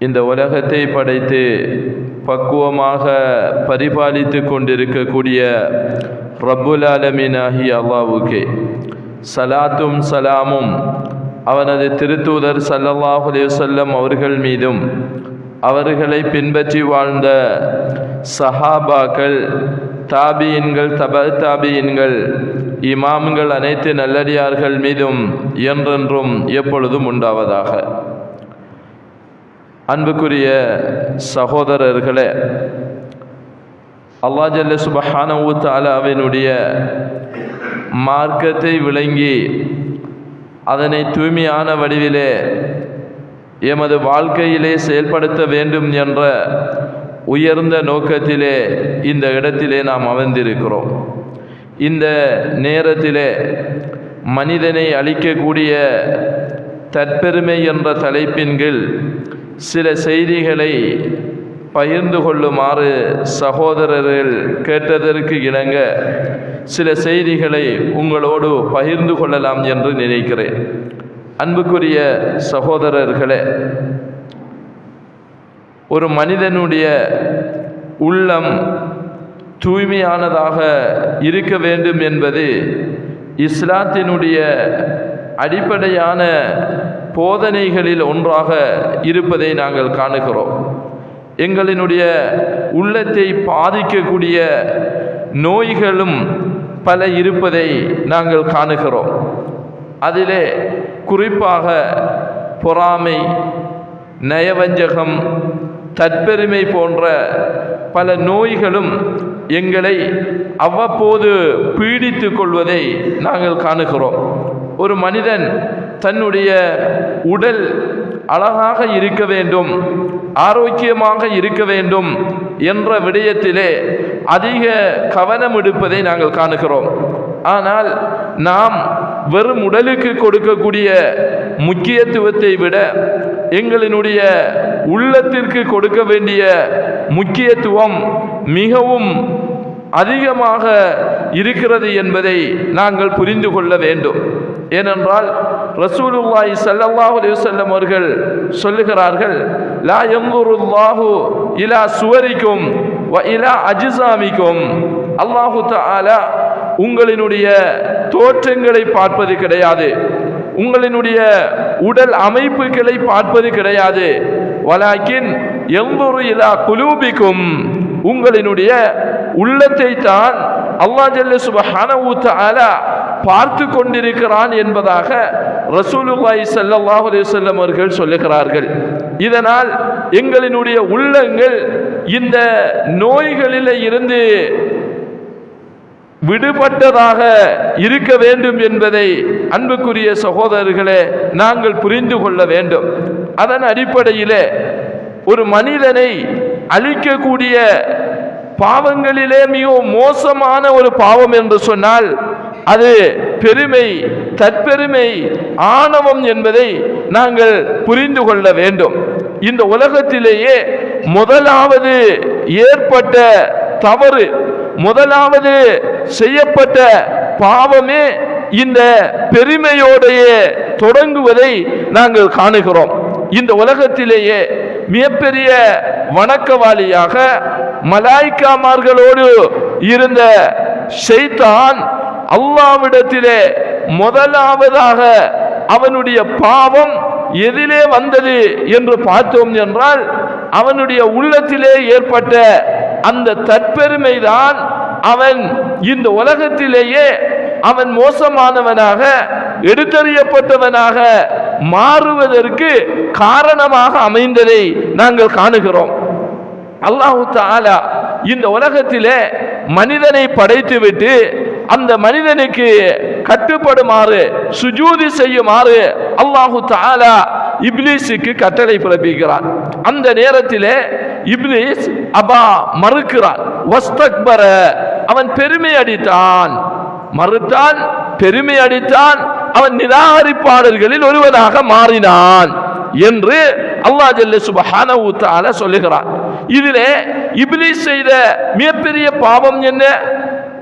இந்த உலகத்தை படைத்து பக்குவமாக பரிபாலித்து கொண்டிருக்கக்கூடிய ரப்புல் ஆலமீன் ஆகிய அல்லாஹ்வுக்கே சலாத்தும் சலாமும் அவனது திருத்தூதர் ஸல்லல்லாஹு அலைஹி வஸல்லம் அவர்கள் மீதும் அவர்களை பின்பற்றி வாழ்ந்த சஹாபாக்கள், தாபியின்கள், தாபியின்கள், இமாம்கள், அனைத்து நல்லடியார்கள் மீதும் என்றென்றும் எப்பொழுதும் உண்டாவதாக. அன்புக்குரிய சகோதரர்களே, அல்லாஹ் ஜல்ல சுப்ஹானஹு வ தஆலாவினுடைய மார்க்கத்தை விளங்கி அதனை தூய்மையான வடிவிலே எமது வாழ்க்கையிலே செயல்படுத்த வேண்டும் என்ற உயர்ந்த நோக்கத்திலே இந்த இடத்திலே நாம் அமர்ந்திருக்கிறோம். இந்த நேரத்திலே மனிதனை அழிக்கக்கூடிய தற்பெருமை என்ற தலைப்பின் கீழ் சில செய்திகளை பகிர்ந்து கொள்ளுமாறு சகோதரர்கள் கேட்டதற்கு இணங்க சில செய்திகளை உங்களோடு பகிர்ந்து கொள்ளலாம் என்று நினைக்கிறேன். அன்புக்குரிய சகோதரர்களே, ஒரு மனிதனுடைய உள்ளம் தூய்மையானதாக இருக்க வேண்டும் என்பது இஸ்லாத்தினுடைய அடிப்படையான போதனைகளில் ஒன்றாக இருப்பதை நாங்கள் காணுகிறோம். எங்களினுடைய உள்ளத்தை பாதிக்கக்கூடிய நோய்களும் பல இருப்பதை நாங்கள் காணுகிறோம். அதிலே குறிப்பாக பொறாமை, நயவஞ்சகம், தற்பெருமை போன்ற பல நோய்களும் எங்களை அவ்வப்போது பீடித்து கொள்வதை நாங்கள் காணுகிறோம். ஒரு மனிதன் தன்னுடைய உடல் அழகாக இருக்க வேண்டும், ஆரோக்கியமாக இருக்க வேண்டும் என்ற விடயத்திலே அதிக கவனம் எடுப்பதை நாங்கள் காணுகிறோம். ஆனால் நாம் வெறும் உடலுக்கு கொடுக்கக்கூடிய முக்கியத்துவத்தை விட எங்களினுடைய உள்ளத்திற்கு கொடுக்க வேண்டிய முக்கியத்துவம் மிகவும் அதிகமாக இருக்கிறது என்பதை நாங்கள் புரிந்து கொள்ள வேண்டும். ஏனென்றால் ரசூலுல்லாஹி ஸல்லல்லாஹு அலைஹி வஸல்லம் அவர்கள் சொல்லுகிறார்கள், லா யன்துருல்லாஹு இலா சுவரிக்கும் வ இலா அஜ்ஸாமிக்கும். அல்லாஹு தஆலா உங்களினுடைய தோற்றங்களை பார்ப்பது கிடையாது, உங்களினுடைய உடல் அமைப்புகளை பார்ப்பது கிடையாது. வலாக்கின் யன்துரு இலா குலூபிக்கும், உங்களினுடைய உள்ளத்தை தான் அல்லாஹ் ஜல்ல சுப்ஹானஹு வ தஆலா பார்த்து கொண்டிருக்கிறான் என்பதாக ரசூலுல்லாஹி ஸல்லல்லாஹு அலைஹி வஸல்லம் அவர்கள் சொல்லுகிறார்கள். இதனால் எங்களினுடைய உள்ளங்கள் இந்த நோய்களில் இருந்து விடுபட்டதாக இருக்க வேண்டும் என்பதை அன்புக்குரிய சகோதரர்களே நாங்கள் புரிந்து கொள்ள வேண்டும். அதன் அடிப்படையிலே ஒரு மனிதனை அழிக்கக்கூடிய பாவங்களிலே மிகவும் மோசமான ஒரு பாவம் என்று சொன்னால் அது பெருமை, தற்பெருமை, ஆணவம் என்பதை நாங்கள் புரிந்து கொள்ள வேண்டும். இந்த உலகத்திலேயே முதலாவது ஏற்பட்ட தவறு, முதலாவது செய்யப்பட்ட பாவமே இந்த பெருமையோடையே தொடங்குவதை நாங்கள் காணுகிறோம். இந்த உலகத்திலேயே மிகப்பெரிய வணக்கவாளியாக மலாய்க்காமார்களோடு இருந்த ஷைத்தான் அல்லாஹ்விடத்திலே முதலாவதாக அவனுடைய பாவம் எதிலே வந்தது என்று பார்த்தோம் என்றால் அவனுடைய உள்ளத்திலே ஏற்பட்ட அந்த தற்பெருமைதான் அவன் இந்த உலகத்திலேயே அவன் மோசமானவனாக, எடுத்தறியப்பட்டவனாக மாறுவதற்கு காரணமாக அமைந்ததை நாங்கள் காணுகிறோம். அல்லாஹ் தஆலா இந்த உலகத்திலே மனிதனை படைத்துவிட்டு அந்த மனிதனுக்கு கட்டுப்படுமாறு, சுஜூதி செய்யுமாறு அல்லாஹ் தஆலா இப்லீஸுக்கு கட்டளை பிறப்பிக்கிறான். அந்த நேரத்திலே இப்லீஸ் அபா மறுக்கிறான். வஸ்தக்பர, அவன் பெருமை அடித்தான், மறுத்தான், பெருமை அடித்தான், அவன் நிராகரிப்பாளர்களில் ஒருவனாக மாறினான் என்று அல்லாஹ் ஜல்ல சுப்ஹானஹு வ தஆலா சொல்லுகிறான். இதிலே இப்லீஸ் செய்த மிகப்பெரிய பாவம் என்ன?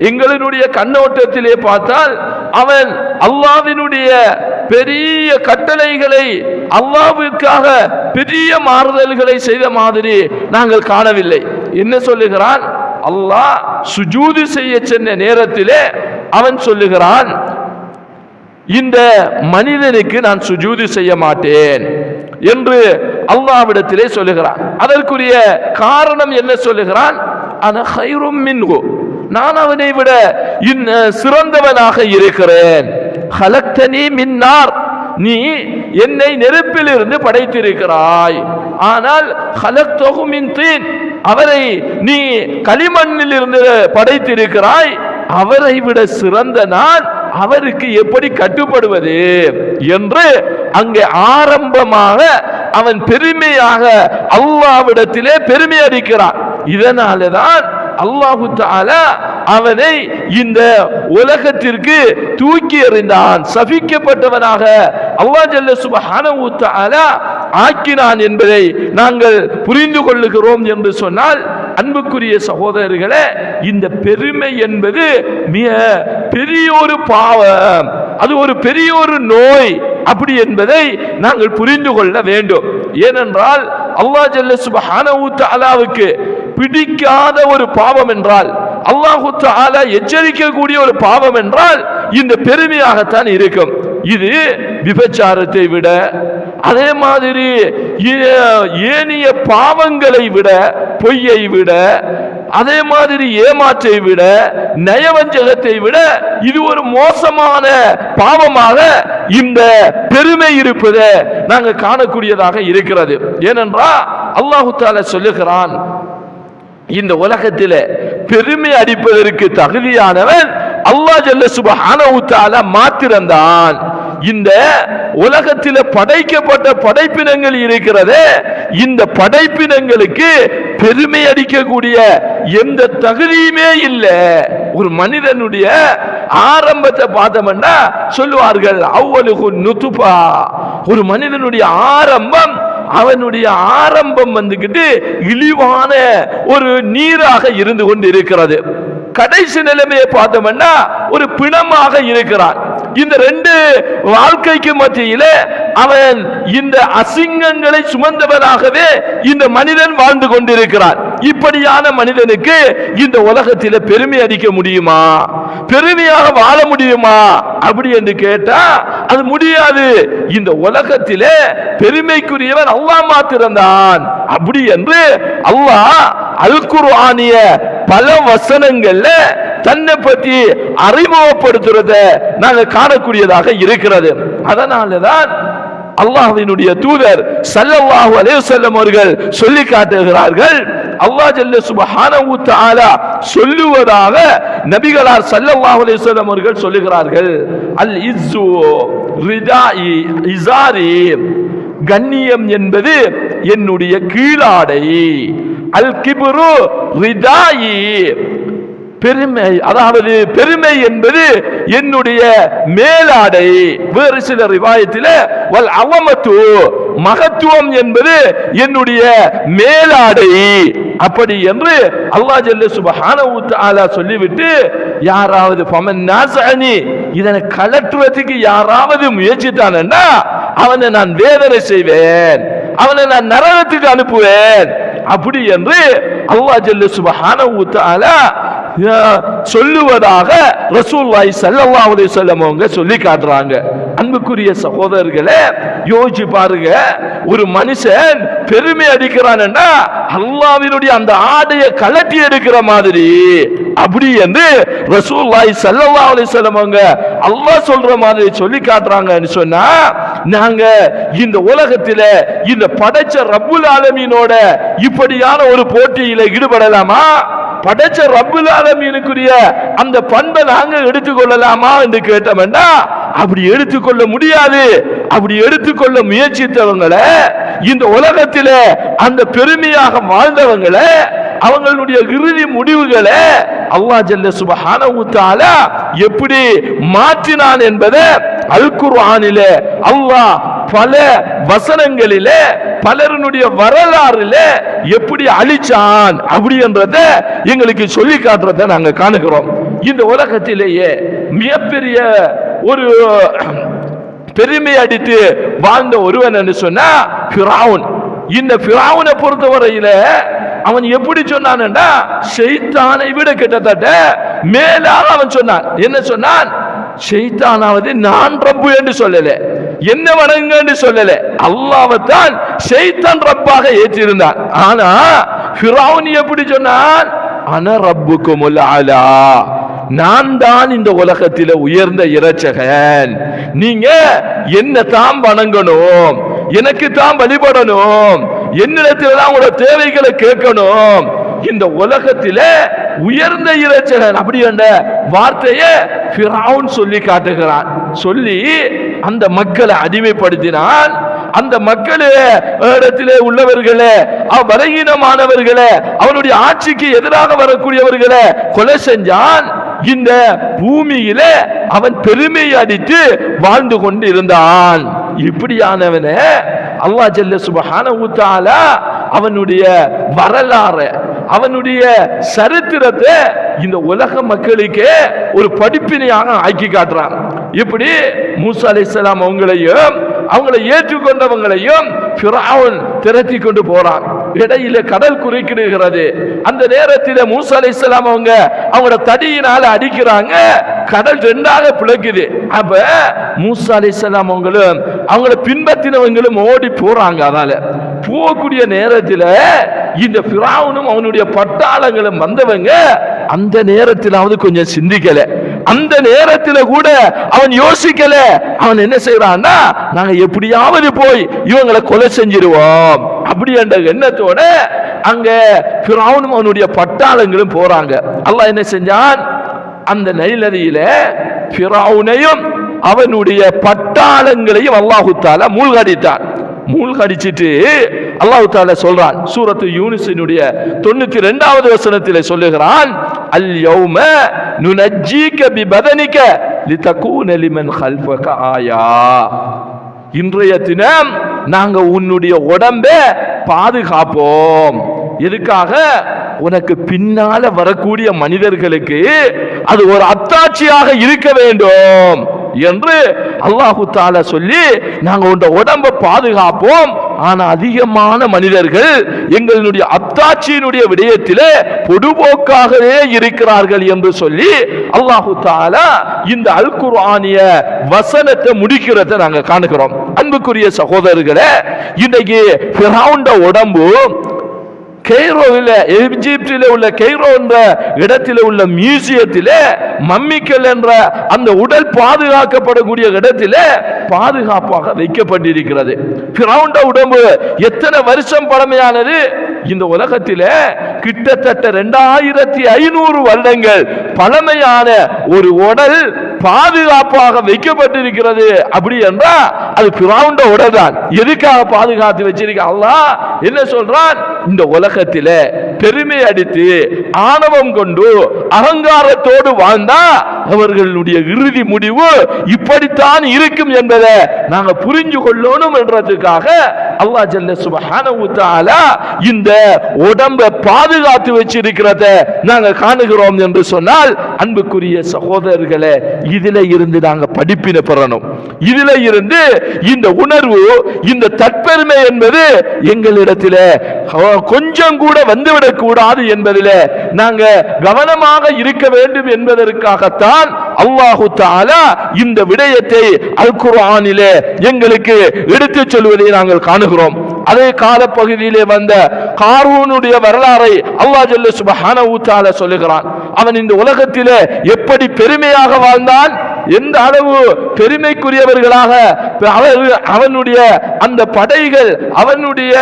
எங்களினுடைய கண்ணோட்டத்திலே பார்த்தால் அவன் அல்லாஹ்வினுடைய பெரிய கட்டளைகளை அல்லாஹ்வுக்காக பெரிய மாறுதல்களை செய்த மாதிரி நாங்கள் காணவில்லை. என்ன சொல்லுகிறான்? அல்லாஹ் சுஜூது செய்ய சென்ற நேரத்திலே அவன் சொல்லுகிறான், இந்த மனிதனுக்கு நான் சுஜூது செய்ய மாட்டேன் என்று அல்லாஹ்விடத்திலே சொல்லுகிறான். அதற்குரிய காரணம் என்ன சொல்லுகிறான்? அன கைரும் மின்ஹு, நான் அவனை விட சிறந்தவனாக இருக்கிறேன். ஹலக்தனி மின் நார், நீ என்னை நெருப்பிலிருந்து படைத்திருக்கிறாய். ஆனால் ஹலக்தஹு மின் தீன், அவரை நீ களிமண்ணில் இருந்து படைத்திருக்கிறாய். அவரை விட சிறந்த நான் அவருக்கு எப்படி கட்டுப்படுவது என்று அங்கே ஆரம்பமாக அவன் பெருமையாக அல்லாஹ்விடத்திலே பெருமை அடிக்கிறான். இதனாலதான் அல்லாஹு தஆலா அவனை இந்த உலகத்திற்கு தூக்கி எறிந்தான், சபிக்கப்பட்டவனாக அல்லாஹ் ஜல்ல சுப்ஹானஹு வ தஆலா ஆக்கினான் என்பதை நாங்கள் புரிந்து கொள்ளுகிறோம் என்று சொன்னால், அன்புக்குரிய சகோதரர்களே, இந்த பெருமை என்பது மிக பெரிய ஒரு பாவம், அது ஒரு பெரிய ஒரு நோய் அப்படி என்பதை நாங்கள் புரிந்து கொள்ள வேண்டும். ஏனென்றால் அல்லாஹ் ஜல்ல சுப்ஹானஹு வ தஆலாவுக்கு பிடிக்காத ஒரு பாவம் என்றால், அல்லாஹு தஆலா எச்சரிக்கக்கூடிய ஒரு பாவம் என்றால் இந்த பெருமையாகத்தான் இருக்கும். இது விபச்சாரத்தை விட, அதே மாதிரி ஏனைய பாவங்களை விட, பொய்யை விட, அதே மாதிரி ஏமாற்றை விட, நயவஞ்சகத்தை விட இது ஒரு மோசமான பாவமாக இந்த பெருமை இருப்பதை நாங்கள் காணக்கூடியதாக இருக்கிறது. ஏனென்றால் அல்லாஹு தஆலா சொல்லுகிறான், இந்த உலகத்தில் பெருமை அடிப்பதற்கு தகுதியானவன் அல்லாஹ் ஜல்ல சுப்ஹானஹு வ தஆலா மாத்திரம்தான். இந்த உலகத்தில் படைக்கப்பட்ட படைப்பினங்கள் இருக்கிறது, இந்த படைப்பினங்களுக்கு பெருமை அடிக்கக்கூடிய எந்த தகுதியுமே இல்லை. ஒரு மனிதனுடைய ஆரம்பத்தை பார்த்தோம்னா சொல்லுவார்கள், அவ்வலுகு நுதுபா, ஒரு மனிதனுடைய ஆரம்பம், அவனுடைய ஆரம்பம் வந்துகிட்டு இழிவான ஒரு நீராக இருந்து கொண்டு இருக்கிறது. கடைசி நிலைமையை பார்த்தோம்னா ஒரு பிணமாக இருக்கிறான். இந்த ரெண்டு வாழ்க்கைக்கு மத்தியிலே அவன் இந்த அசிங்கங்களை சுமந்தவனாகவே இந்த மனிதன் வாழ்ந்து கொண்டிருக்கிறான். இப்படியான மனிதனுக்கு இந்த உலகத்தில் பெருமை அடிக்க முடியுமா? பெருமையாக வாழ முடியுமா அப்படி என்று கேட்டா அது முடியாது. இந்த உலகத்திலே பெருமைக்குரியவன் அல்லாஹ் மாத்திரம்தான். அப்படி என்று அல்லாஹ் அல் குர்ஆனிய பல வசனங்கள்ல தன்னை பற்றி அறிமுகப்படுத்துறத நாங்கள் காணக்கூடியதாக இருக்கிறது. அதனாலதான் அல்லாஹ்வினுடைய தூதர் ஸல்லல்லாஹு அலைஹி வஸல்லம் அவர்கள் சொல்லி காட்டுகிறார்கள், அல்லாஹ் ஜல்ல சுப்ஹானஹு வ தஆலா சொல்லுவதாக நபிகளார் ஸல்லல்லாஹு அலைஹி வஸல்லம் அவர்கள் சொல்லுகிறார்கள், அல் இஸ்ஸு ரிதாஇ இஸாரி, கண்ணியம் என்பது என்னுடைய கீழாடை, அல் கிப்ரு ரிதாயி, பெருமை, அதாவது பெருமை என்பது என்னுடைய மேலாடை. வேறு சில ரிவாயத்தில் வல் அவமத்து, மகத்துவம் என்பது என்னுடைய மேலாடை. அப்படி என்று அல்லாஹ் ஜல்ல சுப்ஹானஹு வ தஆலா சொல்லிவிட்டு, யாராவது ஃபமன் நாஸஅனி, இதனை கலற்றுவதற்கு யாராவது முயற்சித்தானா அவனை நான் வேதனை செய்வேன், அவனை நான் நரகத்துக்கு அனுப்புவேன். அப்படி என்று அல்லாஹ் ஜல்ல சுப்ஹானஹு வ தஆலா சொல்லுவதாக ரசூலுல்லாஹி ஸல்லல்லாஹு அலைஹி வஸல்லம் அவங்க சொல்லி காட்டுறாங்க. அன்புக்குரிய சகோதரர்களே, யோசிச்சு பாருங்க, ஒரு மனுஷன் பெருமை அடிக்கிறான்னா அல்லாஹ்வினுடைய அந்த ஆடையை கலட்டி எடுக்கிற மாதிரி. அப்படி என்று ரசூலுல்லாஹி ஸல்லல்லாஹு அலைஹி வஸல்லம் அவங்க அல்லாஹ் சொல்ற மாதிரி சொல்லி காட்டுறாங்கன்னு சொன்னா, நாங்க இந்த உலகத்தில இந்த படைச்ச ரப்புல் ஆலமீனோட இப்படியான ஒரு போட்டியில ஈடுபடலாமா? படைச்ச ரப்புல் ஆலமீனுக்குரிய அந்த பண்பை நாங்க எடுத்துக்கொள்ளலாமா என்று கேட்டோம்னா அப்படி எடுத்துக்கொள்ள முடியாது. அப்படி எடுத்துக்கொள்ள முயற்சித்தவங்களை, இந்த உலகத்தில அந்த பெருமையாக வாழ்ந்தவங்களை, அவங்களுடைய இறுதி முடிவுகளை அல்லாஹ் ஜல்ல சுப்ஹானஹு வ தஆலா எப்படி மாற்றினான் என்பதை அல் குர்ஆனிலே அல்லாஹ் பல வசனங்களிலே பலருடைய வரலாறுல எப்படி அழிச்சான் அப்படி என்றத எங்களுக்கு சொல்லி காட்டுறத நாங்க காணுகிறோம். இந்த உலகத்திலேயே மிகப்பெரிய ஒரு பெருமை அடித்து வாழ்ந்த ஒருவன் என்று சொன்னா ஃபிரௌன். இந்த ஃபிரௌனை பொறுத்தவரையில அவன் எப்படி சொன்னான்டா, ஷைத்தானை விட கிட்டத்தட்ட மேலாக அவன் சொன்னான். என்ன சொன்னான்? ஷைத்தானாவது நான் ரப்பு என்று சொல்லல, என்ன வணங்க என்று சொல்லல, அல்லாஹ்வைத்தான் ஷைத்தான் ரப்பாக ஏற்றிருந்தான். ஆனா ஃபிரௌன் எப்படி சொன்னான்? அன ரப்புக்குமுல் அலா, நான் தான் இந்த உலகத்தில உயர்ந்த இரட்சகன், நீங்க என்ன தான் வணங்கணும், எனக்கு தான் வழிபடணும், என்னிடத்தில் தான் உங்களோட தேவைகளை கேட்கணும், இந்த உலகத்தில உயர்ந்த இரட்சகன் அப்படி என்ற வார்த்தையை ஃபிரௌன் சொல்லி காட்டுகிறான். சொல்லி அந்த மக்களை அடிமைப்படுத்தினான். அந்த மக்களிடத்திலே உள்ளவர்களே, பலகீனமானவர்களே, அவனுடைய ஆட்சிக்கு எதிராக வரக்கூடியவர்களை கொலை செஞ்சான். இந்த பூமியில அவன் பெருமை அடித்து வாழ்ந்து கொண்டு இருந்தான். இப்படியானவனே அல்லாஹ் ஜல்ல சுப்ஹானஹு வ தஆலா அவனுடைய வரலாறு, அவனுடைய சரித்திரத்தை இந்த உலக மக்களுக்கு ஒரு படிப்பினையாக ஆக்கி காட்டுறான். இப்படி மூசா அலைஹிஸ்ஸலாம் அவங்களை ஏற்றுக்கொண்டவங்களையும் ஃபிரௌன் திரட்டி கொண்டு போறான். இடையில கடல் குறுக்கிடுகிறது. அந்த நேரத்தில் மூசா அலைஹிஸ்ஸலாம் அவங்களோட தடியினால அடிக்கிறாங்க, கடல் ரெண்டாக பிளக்குது. அப்ப மூசா அலைஹிஸ்ஸலாம் அவங்களை பின்பற்றினவங்களும் ஓடி போறாங்க. அதனால போகக்கூடிய நேரத்தில் இந்த ஃபிரௌனும் அவனுடைய பட்டாளங்களும் வந்தவங்க அந்த நேரத்திலாவது கொஞ்சம் சிந்திக்கல, அந்த நேரத்தில் கூட அவன் யோசிக்கல. அவன் என்ன செய்யறான்னா, நாங்க எப்படியாவது போய் இவங்களை கொலை செஞ்சிருவோம் அப்படி என்ற எண்ணத்தோட அங்க ஃபிரௌனும் அவனுடைய பட்டாளங்களும் போறாங்க. அல்லாஹ் என்ன செஞ்சான்? அந்த நைல் நதியில ஃபிரௌனையும் அவனுடைய பட்டாளங்களையும் அல்லாஹ் தஆலா மூழ்கடித்தான். மூழ்கடிச்சிட்டு அல்லாஹ் தஆலா சொல்றான், சூரத்து யூனுஸினுடைய 92வது வசனத்திலே சொல்லுகிறான், அல் யௌம நுனஜ்ஜீக பிபதனிக லிதகூன லிமன் கல்ஃபக ஆயா, இன்றைய தினம் நாங்க உன்னுடைய உடம்பை பாதுகாப்போம். எதுக்காக? உனக்கு பின்னால வரக்கூடிய மனிதர்களுக்கு அது ஒரு அத்தாட்சியாக இருக்க வேண்டும் என்று அல்லாஹ் தஆலா சொல்லி, நாங்க உன்னுடைய உடம்பை பாதுகாப்போம், ஆனா அதிகமான மனிதர்கள் எங்களுடைய அத்தாட்சியினுடைய விடயத்திலே பொதுபோக்காகவே இருக்கிறார்கள் என்று சொல்லி அல்லாஹ் தஆலா இந்த அல் குர்ஆனிய வசனத்தை முடிக்கிறதை நாங்க காணுகிறோம். அன்புக்குரிய சகோதரர்களே, இன்னைக்கு ஃபிரௌன் உடம்பு கெய்ரோவில், எகிப்தில் உள்ள கெய்ரோ என்ற இடத்தில் உள்ள மியூசியத்தில் மம்மிக்கல் என்ற அந்த உடல் பாதுகாக்கப்படக்கூடிய இடத்தில் பாதுகாப்பாக வைக்கப்பட்டிருக்கிறது. ஃபிரௌன் உடம்பு எத்தனை வருஷம் பழமையானது? இந்த உலகத்தில் கிட்டத்தட்ட 2500 வருடங்கள் பழமையான ஒரு உடல் பாதுகாப்பாக வைக்கப்பட்டிருக்கிறது. அப்படி என்றால் அது ஃபிரௌன் உடல் தான். எதுக்காக பாதுகாத்து வச்சிருக்க? அல்லாஹ் என்ன சொல்றான்? இந்த உலகத்தில பெருமை அடித்து ஆணவம் கொண்டு அகங்காரத்தோடு வாழ்ந்தா அவர்களுடைய இறுதி முடிவு இப்படித்தான் இருக்கும் என்பதை நாங்க புரிஞ்சு கொள்ளணும் என்றதுக்காக அல்லாஹ் ஜல்ல சுப்ஹானஹு வ தஆலா இந்த உடம்பை பாதுகாத்து வச்சிருக்கிறத நாங்க காணுகிறோம் என்று சொன்னால், அன்புக்குரிய சகோதரர்களே, இதுல இருந்து நாங்க படிப்பினை பெறணும். இதுல இருந்து இந்த உணர்வு, இந்த தற்பெருமை என்பது எங்களிடத்தில் கொஞ்சம் கூட வந்துவிடக் கூடாது என்பதில் நாங்க கவனமாக இருக்க வேண்டும் என்பதற்காகத்தான் அல்லாஹு தஆலா இந்த விடயத்தை அல் குர்ஆனிலே எங்களுக்கு எடுத்துச் சொல்வதை நாங்கள் காணுகிறோம். அதே காலப்பகுதியிலே வந்த காரூனுடைய வரலாறை அல்லாஹ் ஜல்ல சுப்ஹானஹு வ தஆலா சொல்லுகிறான். அவன் இந்த உலகத்திலே எப்படி பெருமையாக வாழ்ந்தான், எந்த அளவு பெருமைக்குரியவர்களாக அவனுடைய அந்த படைகள், அவனுடைய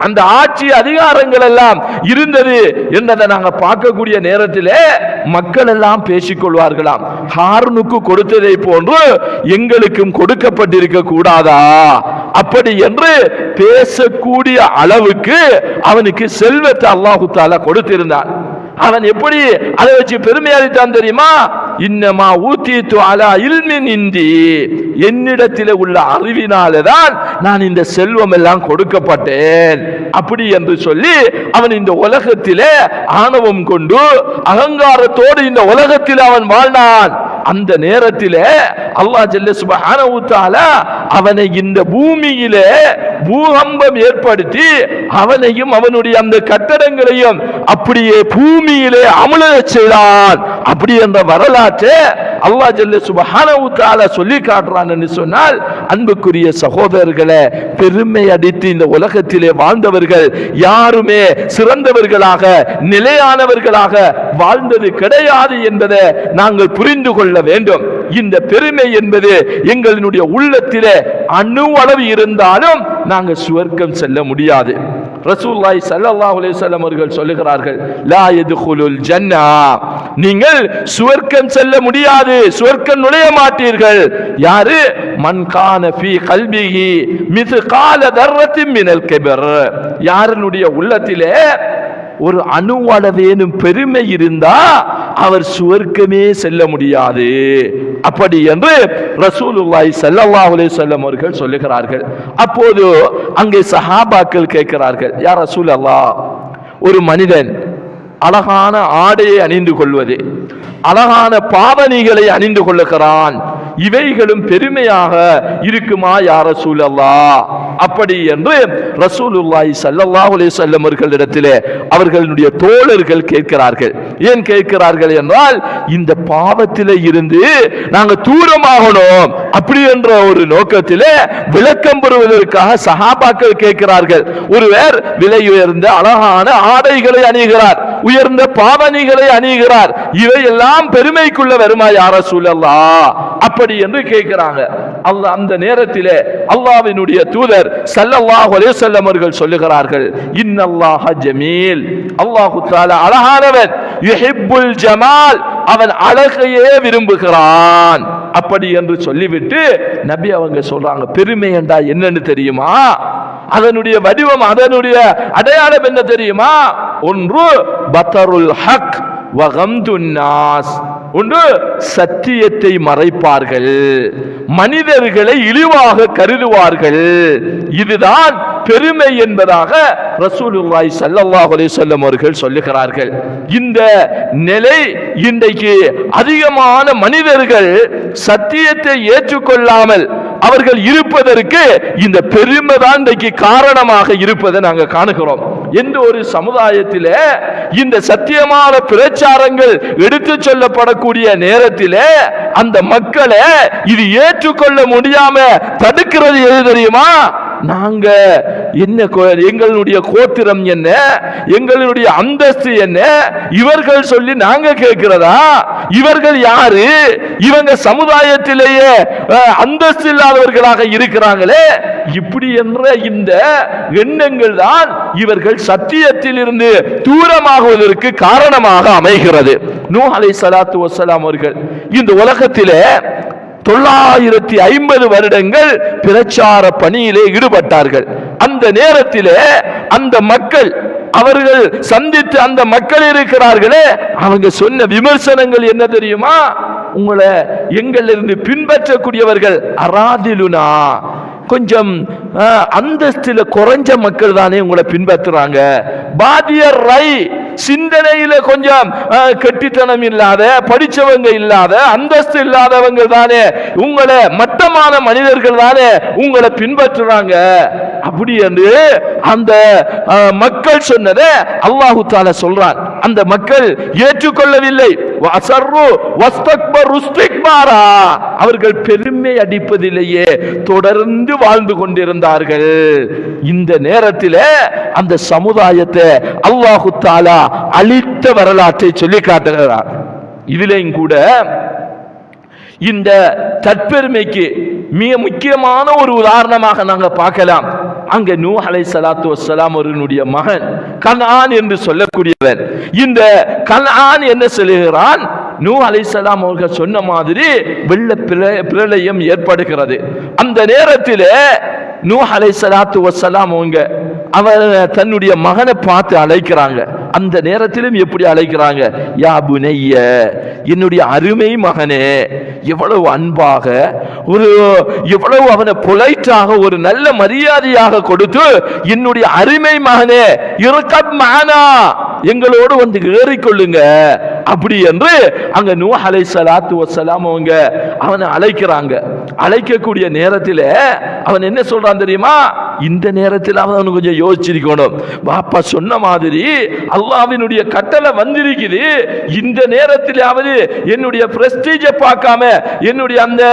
அந்த ஆட்சி அதிகாரங்கள் எல்லாம் இருந்தது என்றதை நாங்கள் பார்க்கக்கூடிய நேரத்தில் மக்கள் எல்லாம் பேசிக்கொள்வார்களாம், ஹாரூனுக்கு கொடுத்ததை போன்று எங்களுக்கும் கொடுக்கப்பட்டிருக்க கூடாதா அப்படி என்று பேசக்கூடிய அளவுக்கு அவனுக்கு செல்வத்தை அல்லாஹ் தஆலா கொடுத்திருந்தான். அவன் எப்படி அதை வச்சு பெருமையாடித்தான் தெரியுமா? இன்னமா ஊதீது அலா இல்மின் இந்தி, என்னிடத்தில் உள்ள அறிவினால்தான் நான் இந்த செல்வம் எல்லாம் கொடுக்கப்பட்டேன் அப்படி என்று சொல்லி அவன் இந்த உலகத்திலே ஆணவம் கொண்டு அகங்காரத்தோடு இந்த உலகத்தில் அவன் வாழ்ந்தான். அந்த நேரத்திலே அல்லாஹ் ஜல்ல சுப்ஹானஹு வ தஆலா அவனை இந்த பூமியிலே பூகம்பம் ஏற்படுத்தி அவனையும் அவனுடைய அந்த கட்டடங்களையும் அப்படியே பூமியிலே அமுழச் செய்தான். அப்படி என்ற வரலாற்றை அல்லாஹ் ஜல்ல சுப்ஹானஹு வ தஆலா சொல்லி காட்டுறான் என்று சொன்னால், அன்புக்குரிய சகோதரர்களே, பெருமை அடித்து இந்த உலகத்திலே வாழ்ந்தவர்கள் யாருமே சிறந்தவர்களாக நிலையானவர்களாக வாழ்ந்தது கிடையாது என்பதை நாங்கள் புரிந்து கொள்ள வேண்டும். இந்த பெருமை என்பது எங்களுடைய உள்ளத்திலே அணு அளவு இருந்தாலும் நாங்கள் சுவர்க்கம் செல்ல முடியாது. ரசூலுல்லாஹி ஸல்லல்லாஹு அலைஹி வஸல்லம் அவர்கள் சொல்லுகிறார்கள், லா யதுகுலுல் ஜன்னா, நீங்கள் சுவர்க்கம் செல்ல முடியாது, சுவர்க்கம் நுழைய மாட்டீர்கள். யாரு? மன் கான ஃபீ கல்பிஹி மிஸ்கால தர்ரத்தின் மினல் கிபர், யாருடைய உள்ளத்திலே ஒரு அணுவளவேனும் பெருமை இருந்தா அவர் சுவர்க்கமே செல்ல முடியாது. அப்படி என்று ரசூலுல்லாஹி ஸல்லல்லாஹு அலைஹி வஸல்லம் அவர்கள் சொல்லுகிறார்கள். அப்போது அங்கே சஹாபாக்கள் கேட்கிறார்கள், யா ரசூலல்லாஹ், ஒரு மனிதன் அழகான ஆடையை அணிந்து கொள்வது, அழகான பாவனைகளை அணிந்து கொள்ளுகிறான், இவைகளும் பெருமையாக இருக்குமா யா ரசூலல்லாஹ்? அப்படி என்று ரசூலுல்லாஹி ஸல்லல்லாஹு அலைஹி வஸல்லம் அவர்களிடத்திலே அவர்களுடைய தோழர்கள் கேட்கிறார்கள். ஏன் கேட்கிறார்கள் என்றால், இந்த பாவத்திலே இருந்து நாங்கள் தூரமாகணும் அப்படி என்ற ஒரு நோக்கத்திலே விளக்கம் பெறுவதற்காக சஹாபாக்கள் கேட்கிறார்கள். ஒருவர் விலை உயர்ந்த அழகான ஆடைகளை அணிகிறார், உயர்ந்த பாவனைகளை அணிகிறார், இவையெல்லாம் பெருமைக்குள்ள வருமா யா ரசூலல்லாஹ்? அப்படி என்று கேட்கிறாங்க. அல்லாஹ் அந்த நேரத்திலே அல்லாஹ்வினுடைய தூதர் ஸல்லல்லாஹு அலைஹி வஸல்லம் அவர்கள் சொல்லுகிறார்கள், இன்னல்லாஹ ஜமீல், அல்லாஹ் தஆலா அழகானவன், யுஹிப்புல் ஜமால், அவன் அழகையே விரும்புகிறான். அப்படி என்று சொல்லிவிட்டு நபி அவங்க சொல்றாங்க, பெருமை என்றா என்னன்னு தெரியுமா? அதனுடைய வடிவம், அதனுடைய அடையாளம் என்ன தெரியுமா? ஒன்று பத்தருல் ஹக் வ கம்துன் நாஸ், ஒன்று சத்தியத்தை மறைப்பார்கள், மனிதர்களை இழிவாக கருதுவார்கள். இதுதான் பெருமை என்பதாக ரசூலுல்லாஹி ஸல்லல்லாஹு அலைஹி வஸல்லம் அவர்கள் சொல்லுகிறார்கள். இந்த நிலை இன்றைக்கு அதிகமான மனிதர்கள் சத்தியத்தை ஏற்றுக்கொள்ளாமல் அவர்கள் இருப்பதற்கு இந்த பெருமை தான் இன்றைக்கு காரணமாக இருப்பதை நாங்கள் காணுகிறோம். எந்த ஒரு சமுதாயத்திலே இந்த சத்தியமான பிரச்சாரங்கள் எடுத்து சொல்லப்படக்கூடிய நேரத்திலே அந்த மக்களை இது ஏற்றுக்கொள்ள முடியாம தடுக்கிறது எது தெரியுமா? நாங்க என்ன, எங்களுடைய கோத்திரம் என்ன, எங்களுடைய அந்தஸ்து என்ன, இவர்கள் சொல்லி நாங்க கேட்கிறதா? இவர்கள் யாரு? இவங்க சமுதாயத்திலேயே அந்தஸ்து இல்லாதவர்களாக இருக்கிறாங்களே, இப்படி என்ற இந்த எண்ணங்கள் தான் இவர்கள் சத்தியத்தில் இருந்து தூரமாகுவதற்கு காரணமாக அமைகிறது. நூஹ் அலைஹிஸ்ஸலாத்து வஸ்ஸலாம் அவர்கள் இந்த உலகத்திலே 950 வருடங்கள் பிரச்சார பணியிலே ஈடுபட்டார்கள். அந்த நேரத்திலே அந்த மக்கள், அவர்கள் சந்தித்து அந்த மக்கள் இருக்கிறார்களே, அவங்க சொன்ன விமர்சனங்கள் என்ன தெரியுமா? உங்களை எங்களிலிருந்து பின்பற்றக்கூடியவர்கள் அராதிலுனா, கொஞ்சம் அந்தஸ்தில குறைஞ்ச மக்கள் தானே உங்களை பின்பற்றுறாங்க. பாதியர் ரை, சிந்தனையில கொஞ்சம் கெட்டித்தனம் இல்லாத, படிச்சவங்க இல்லாத, அந்தஸ்து இல்லாதவங்க தானே, உங்களை மட்டமான மனிதர்கள் தானே உங்களை பின்பற்றுறாங்க. அப்படி என்று அந்த மக்கள் சொன்னதை அல்லாஹு தஆலா சொல்றான். அந்த மக்கள் ஏற்றுக்கொள்ளவில்லை. அவர்கள் பெருமை அடிப்பதிலேயே தொடர்ந்து வாழ்ந்து கொண்டிருந்தார்கள். இந்த நேரத்தில் அந்த சமுதாயத்தை அல்லாஹு தஆலா அழித்த வரலாற்றை சொல்லி காட்டுகிறார். இதிலேயும் கூட இந்த தற்பெருமைக்கு மிக முக்கியமான ஒரு உதாரணமாக நாங்கள் பார்க்கலாம். அங்கே நூஹ் அலைஹிஸ்ஸலாத்து வஸ்ஸலாம் அவர்களுடைய மகன் கன்ஆன் என்று சொல்லக்கூடியவன். இந்த கன்ஆன் என்ன சொல்லுகிறான்? நூஹ் அலைஹிஸ்ஸலாம் அவர்கள் சொன்ன மாதிரி வெள்ள பிரளயம் ஏற்படுகிறது. அந்த நேரத்தில் நூஹ் அலைஹிஸ்ஸலாத்து வஸ்ஸலாம் அவங்க அவர் தன்னுடைய மகனை பார்த்து அழைக்கிறாங்க. அந்த நேரத்திலும் எப்படி அழைக்கிறாங்க? யா புனைய, என்னுடைய அருமை மகனே. எவ்வளவு அன்பாக, ஒரு எவ்வளவு அவனை பொலைட்டாக, ஒரு நல்ல மரியாதையாக கொடுத்து, என்னுடைய அருமை மகனே இருக்கப் மானா, எங்களோடு வந்து ஏறிக்கொள்ளுங்க அப்படி என்று அங்க நூஹ் அலைஹிஸ்ஸலாத்து வஸ்ஸலாம் அவங்க அவனை அழைக்கிறாங்க. அழைக்கக்கூடிய நேரத்தில் அவன் என்ன சொல்றான் தெரியுமா? இந்த நேரத்தில் அவன் கொஞ்சம் யோசிச்சிருக்கணும். பாப்பா சொன்ன மாதிரி அல்லாஹ்வினுடைய கட்டளை வந்திருக்குது, இந்த நேரத்தில் அவரு என்னுடைய பிரஸ்டீஜை பார்க்காம, என்னுடைய அந்த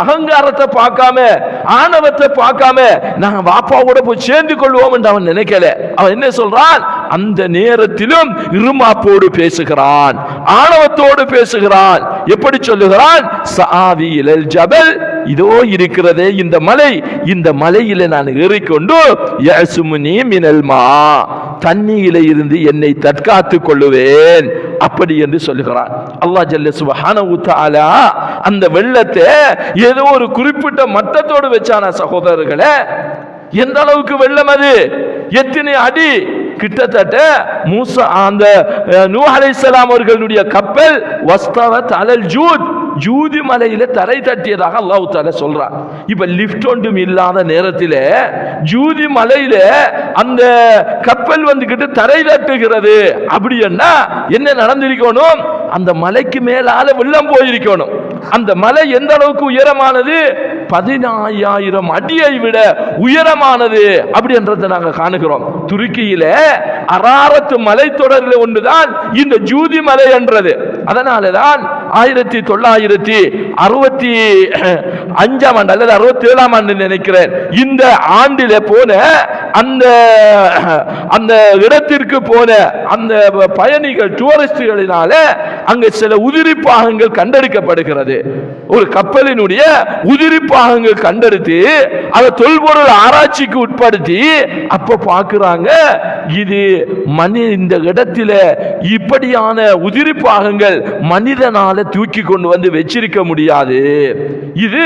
அகங்காரத்தை பார்க்காம, ஆணவத்தை பார்க்காம நான் பாப்பாவோட போய் சேர்ந்து கொள்வோம் என்று அவன் நினைக்கல. அவன் என்ன சொல்றான்? அந்த நேரத்திலும் இருமாப்போடு பேசுகிறான், ஆணவத்தோடு பேசுகிறான். எப்படி சொல்லுகிறான்? சஆவி இலல் ஜபல், இதோ இருக்கிறதே இந்த மலை, இந்த மலையில நான் ஏறிக்கொண்டு யஸ்முனி மினல் மா, தண்ணீரில இருந்து என்னை தற்காத்துக் கொள்ளுவேன் அப்படி என்று சொல்லுகிறான். அல்லாஹ் ஜல்ல சுப்ஹானஹு தஆலா அந்த வெள்ளத்தை ஏதோ ஒரு குறிப்பிட்ட மட்டத்தோடு வச்சான சகோதரர்களே. எந்த அளவுக்கு வெள்ளம் அது? எத்தனை அடி? கிட்டத்தட்ட மூசா அந்த நூஹ் அலைஹிஸ்ஸலாம் அவர்களுடைய கப்பல் வஸ்தவத் அலல் ஜூத், ஜூதி மலையில தரை தட்டியதாக அல்லாஹ் தஆலா சொல்றான். இப்ப லிப்ட் ஒன்றும் இல்லாத நேரத்தில் ஜூதி மலையில அந்த கப்பல் வந்துகிட்டு தரை தட்டுகிறது. அப்படி என்ன நடந்திருக்கணும்? அந்த மலைக்கு மேலால வெள்ளம் போயிருக்கணும். அந்த மலை எந்த அளவுக்கு உயரமானது? 15000 அடியை விட உயரமானது அப்படி என்றதை நாங்க காணுகிறோம். துருக்கியில அராரத்து மலை தொடரில் ஒன்றுதான் இந்த ஜூதி மலை என்றது. அதனாலதான் 1965 ஆண்டு அல்லது 67 ஆண்டு நினைக்கிறேன், இந்த ஆண்டில போன அந்த இடத்திற்கு போன அந்த பயணிகள் டூரிஸ்டுகளினால அங்க சில உதிரி பாகங்கள் கண்டெடுக்கப்படுகிறது. ஒரு கப்பலினுடைய உதிரி பாகங்கள் கண்டெடுத்து அதை தொல்பொருள் ஆராய்ச்சிக்கு உட்படுத்தி அப்ப பார்க்கிறாங்க, இது இந்த இடத்துல இப்படியான உதிரி பாகங்கள் மனிதனால தூக்கி கொண்டு வந்து வச்சிருக்க முடியாது. இது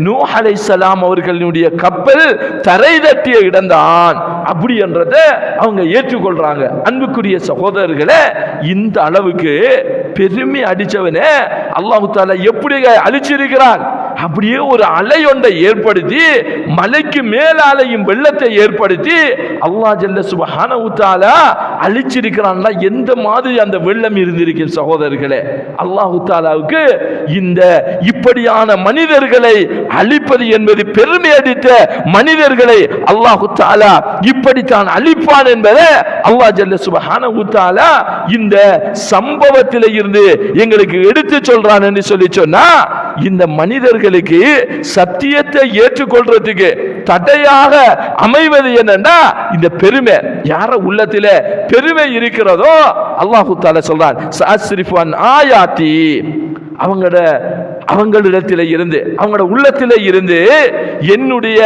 நூஹ் அலைஹிஸ்ஸலாம் அவர்களுடைய கப்பல் தரை தட்டிய இடம்தான் அப்படி என்றதை அவங்க ஏற்றுக்கொள்றாங்க. அன்புக்குரிய சகோதரர்களே, இந்த அளவுக்கு பெருமை அடிச்சவனே அல்லாஹ் தஆலா எப்படி அழிச்சிருக்கிறான்? அப்படியே ஒரு அலை ஒன்றை ஏற்படுத்தி மலைக்கு மேலாலையும் வெள்ளத்தை ஏற்படுத்தி அல்லாஹ் ஜல்ல சுப்ஹானஹு தஆலா அழிச்சிருக்கிறான்ல. எந்த மாதிரி அந்த வெள்ளம் இருந்திருக்கு சகோதரர்களே. அல்லாஹ் தஆலாவுக்கு இந்த இப்படியான மனிதர்களை அழிப்பது என்பது, பெருமை அடித்த மனிதர்களை அல்லாஹ் தஆலா இப்படித்தான் அழிப்பான் என்பதை அல்லாஹ் ஜல்ல சுப்ஹானஹு தஆலா இந்த சம்பவத்தில் இருந்து எங்களுக்கு எடுத்து சொல்றான் என்று சொல்லி சொன்னா, இந்த மனிதர்களுக்கு சத்தியத்தை ஏற்றுக்கொள்றதுக்கு தடையாக அமைவது என்னன்னா இந்த பெருமை. யார உள்ளத்திலே பெருமை இருக்கிறதோ அல்லாஹ் தஆலா சொல்றான், சஅஸ்ரிஃபு ஆயாத்தி, அவங்களிடத்திலே இருந்து, அவங்களோட உள்ளத்திலே இருந்து என்னுடைய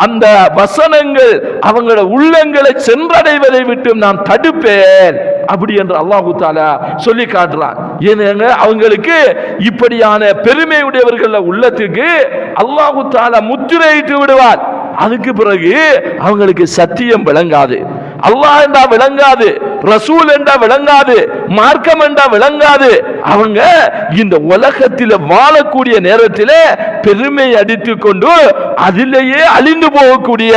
அந்த வசனங்கள் அவங்களோட உள்ளங்களை சென்றடைவதை விட்டு நான் தடுப்பேன் அப்படி என்று அல்லாஹ் தஆலா சொல்லி காட்டுறான். ஏன்னா அவங்களுக்கு இப்படியான பெருமையுடையவர்கள் உள்ளத்துக்கு அல்லாஹ் தஆலா முத்திரையிட்டு விடுவார். அதுக்கு பிறகு அவங்களுக்கு சத்தியம் விளங்காது, அல்லாஹ் என்றா விளங்காது, ரசூல் என்றா விளங்காது, மார்க்கம் என்றா விளங்காது. அவங்க இந்த உலகத்தில் வாழக்கூடிய நேரத்தில் பெருமை அடித்துக் கொண்டு அதிலேயே அழிந்து போகக்கூடிய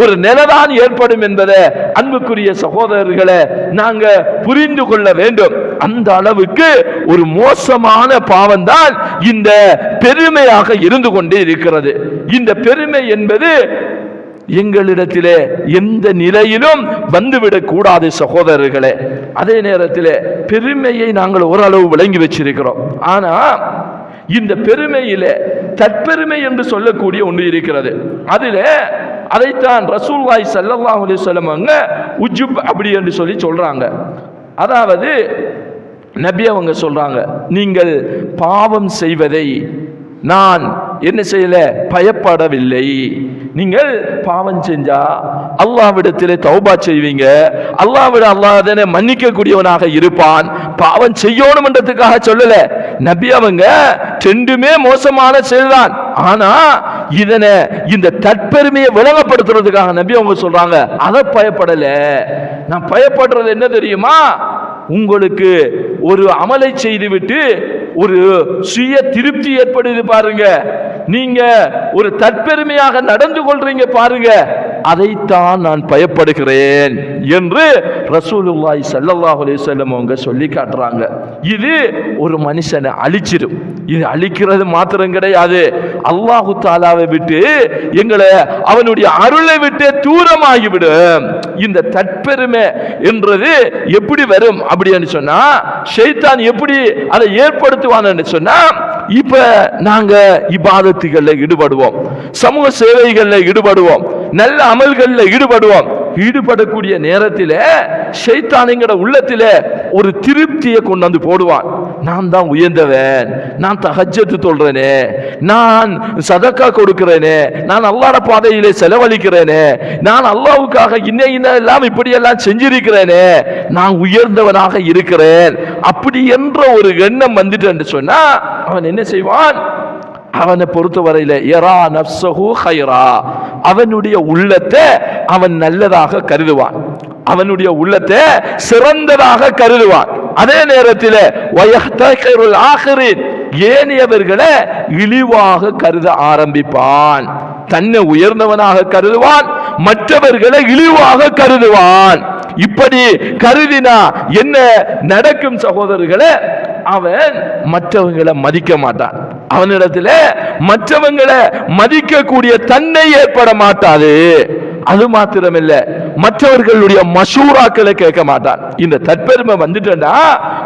ஒரு நிலைதான் ஏற்படும் என்பதை அன்புக்குரிய சகோதரர்களை நாங்க புரிந்து கொள்ள வேண்டும். அந்த அளவுக்கு ஒரு மோசமான பாவம் தான் இந்த பெருமையாக இருந்து கொண்டே இருக்கிறது. இந்த பெருமை என்பது எங்களிடத்திலே எந்த நிலையிலும் வந்துவிடக் கூடாது சகோதரர்களே. அதே நேரத்தில் பெருமையை நாங்கள் ஓரளவு விளங்கி வச்சிருக்கிறோம். ஆனா இந்த பெருமையில தற்பெருமை என்று சொல்லக்கூடிய ஒன்று இருக்கிறது. அதில் அதைத்தான் ரசூலுல்லாஹி ஸல்லல்லாஹு அலைஹி வஸல்லம் உஜுப் அப்படி என்று சொல்லி சொல்றாங்க. அதாவது நபி அவங்க சொல்றாங்க, நீங்கள் பாவம் செய்வதை நான் என்ன செய்யல, பயப்படவில்லை. நீங்கள் பாவம் செஞ்சா அல்லாஹ்விடத்திலே தௌபா செய்வீங்க, அல்லாஹ் அதனை மன்னிக்க கூடியவனாக இருப்பான். பாவம் செய்யணும் என்றதுக்காக சொல்லல நபி அவங்க, ரெண்டுமே மோசமான செயல்தான். ஆனா இதனை இந்த தற்பெருமையை விளங்கப்படுத்துறதுக்காக நபி அவங்க சொல்றாங்க, அதை பயப்படல. நான் பயப்படுறது என்ன தெரியுமா? உங்களுக்கு ஒரு அமலை செய்துவிட்டு ஒரு சுய திருப்தி ஏற்படுது பாருங்க, நீங்க ஒரு தற்பெருமையாக நடந்து கொள்றீங்க பாருங்க, அதைத்தான் நான் பயப்படுகிறேன் என்று ரசூலுல்லாஹி ஸல்லல்லாஹு அலைஹி வஸல்லம் அவங்க சொல்லி காட்டுறாங்க. இது ஒரு மனுஷனை அழிச்சிடும். இது அழிக்கிறது மாத்திரம் கிடையாது, அல்லாஹு தாலாவை விட்டு எங்களை அவனுடைய அருளை விட்டு தூரமாகிவிடும். இந்த தற்பெருமை என்றது எப்படி வரும் அப்படின்னு சொன்னா, ஷைத்தான் எப்படி அதை ஏற்படுத்துவான்னு சொன்னா, இப்ப நாங்க இபாதத்துகள்ல ஈடுபடுவோம், சமூக சேவைகள்ல ஈடுபடுவோம், நல்ல அமல்கள்ல ஈடுபடக்கூடிய நேரத்தில் ஷைத்தானிங்கட உள்ளத்தில ஒரு திருப்தியை கொண்டு வந்து போடுவான். நான் தான் உயர்ந்தவன், நான் தஹஜ்ஜத் தொழுறேனே, நான் சதக்கா கொடுக்கிறேனே, நான் அல்லாஹ்வுடைய பாதையிலே செலவழிக்கிறேனே, நான் அல்லாஹ்வுக்காக இன்னெல்லாம் இப்படி எல்லாம் செஞ்சிருக்கிறேனே, நான் உயர்ந்தவனாக இருக்கிறேன், அப்படி என்ற ஒரு எண்ணம் வந்துட்டு சொன்னா அவன் என்ன செய்வான்? அவனை பொறுத்தவரையில யரா நஃப்ஸஹு கைரா, அவனுடைய உள்ளத்தை அவன் நல்லதாக கருதுவான், அவனுடைய உள்ளத்தை சிறந்ததாக கருதுவான். அதே நேரத்தில் வயஹ்தகிருல் ஆகிரின், ஏனையவர்களை இழிவாக கருத ஆரம்பிப்பான். தன்னை உயர்ந்தவனாக கருதுவான், மற்றவர்களை இழிவாக கருதுவான். இப்படி கருதினா என்ன நடக்கும் சகோதரர்களே? அவன் மற்றவங்களை மதிக்க மாட்டான், அவனிடத்தில் மற்றவங்களை மதிக்கக்கூடிய தன்னை ஏற்பட மாட்டாது. அது மாத்திரமில்ல, மற்றவர்களுடைய மஷூராக்களை கேட்க மாட்டான். இந்த தற்பெருமை வந்துட்டா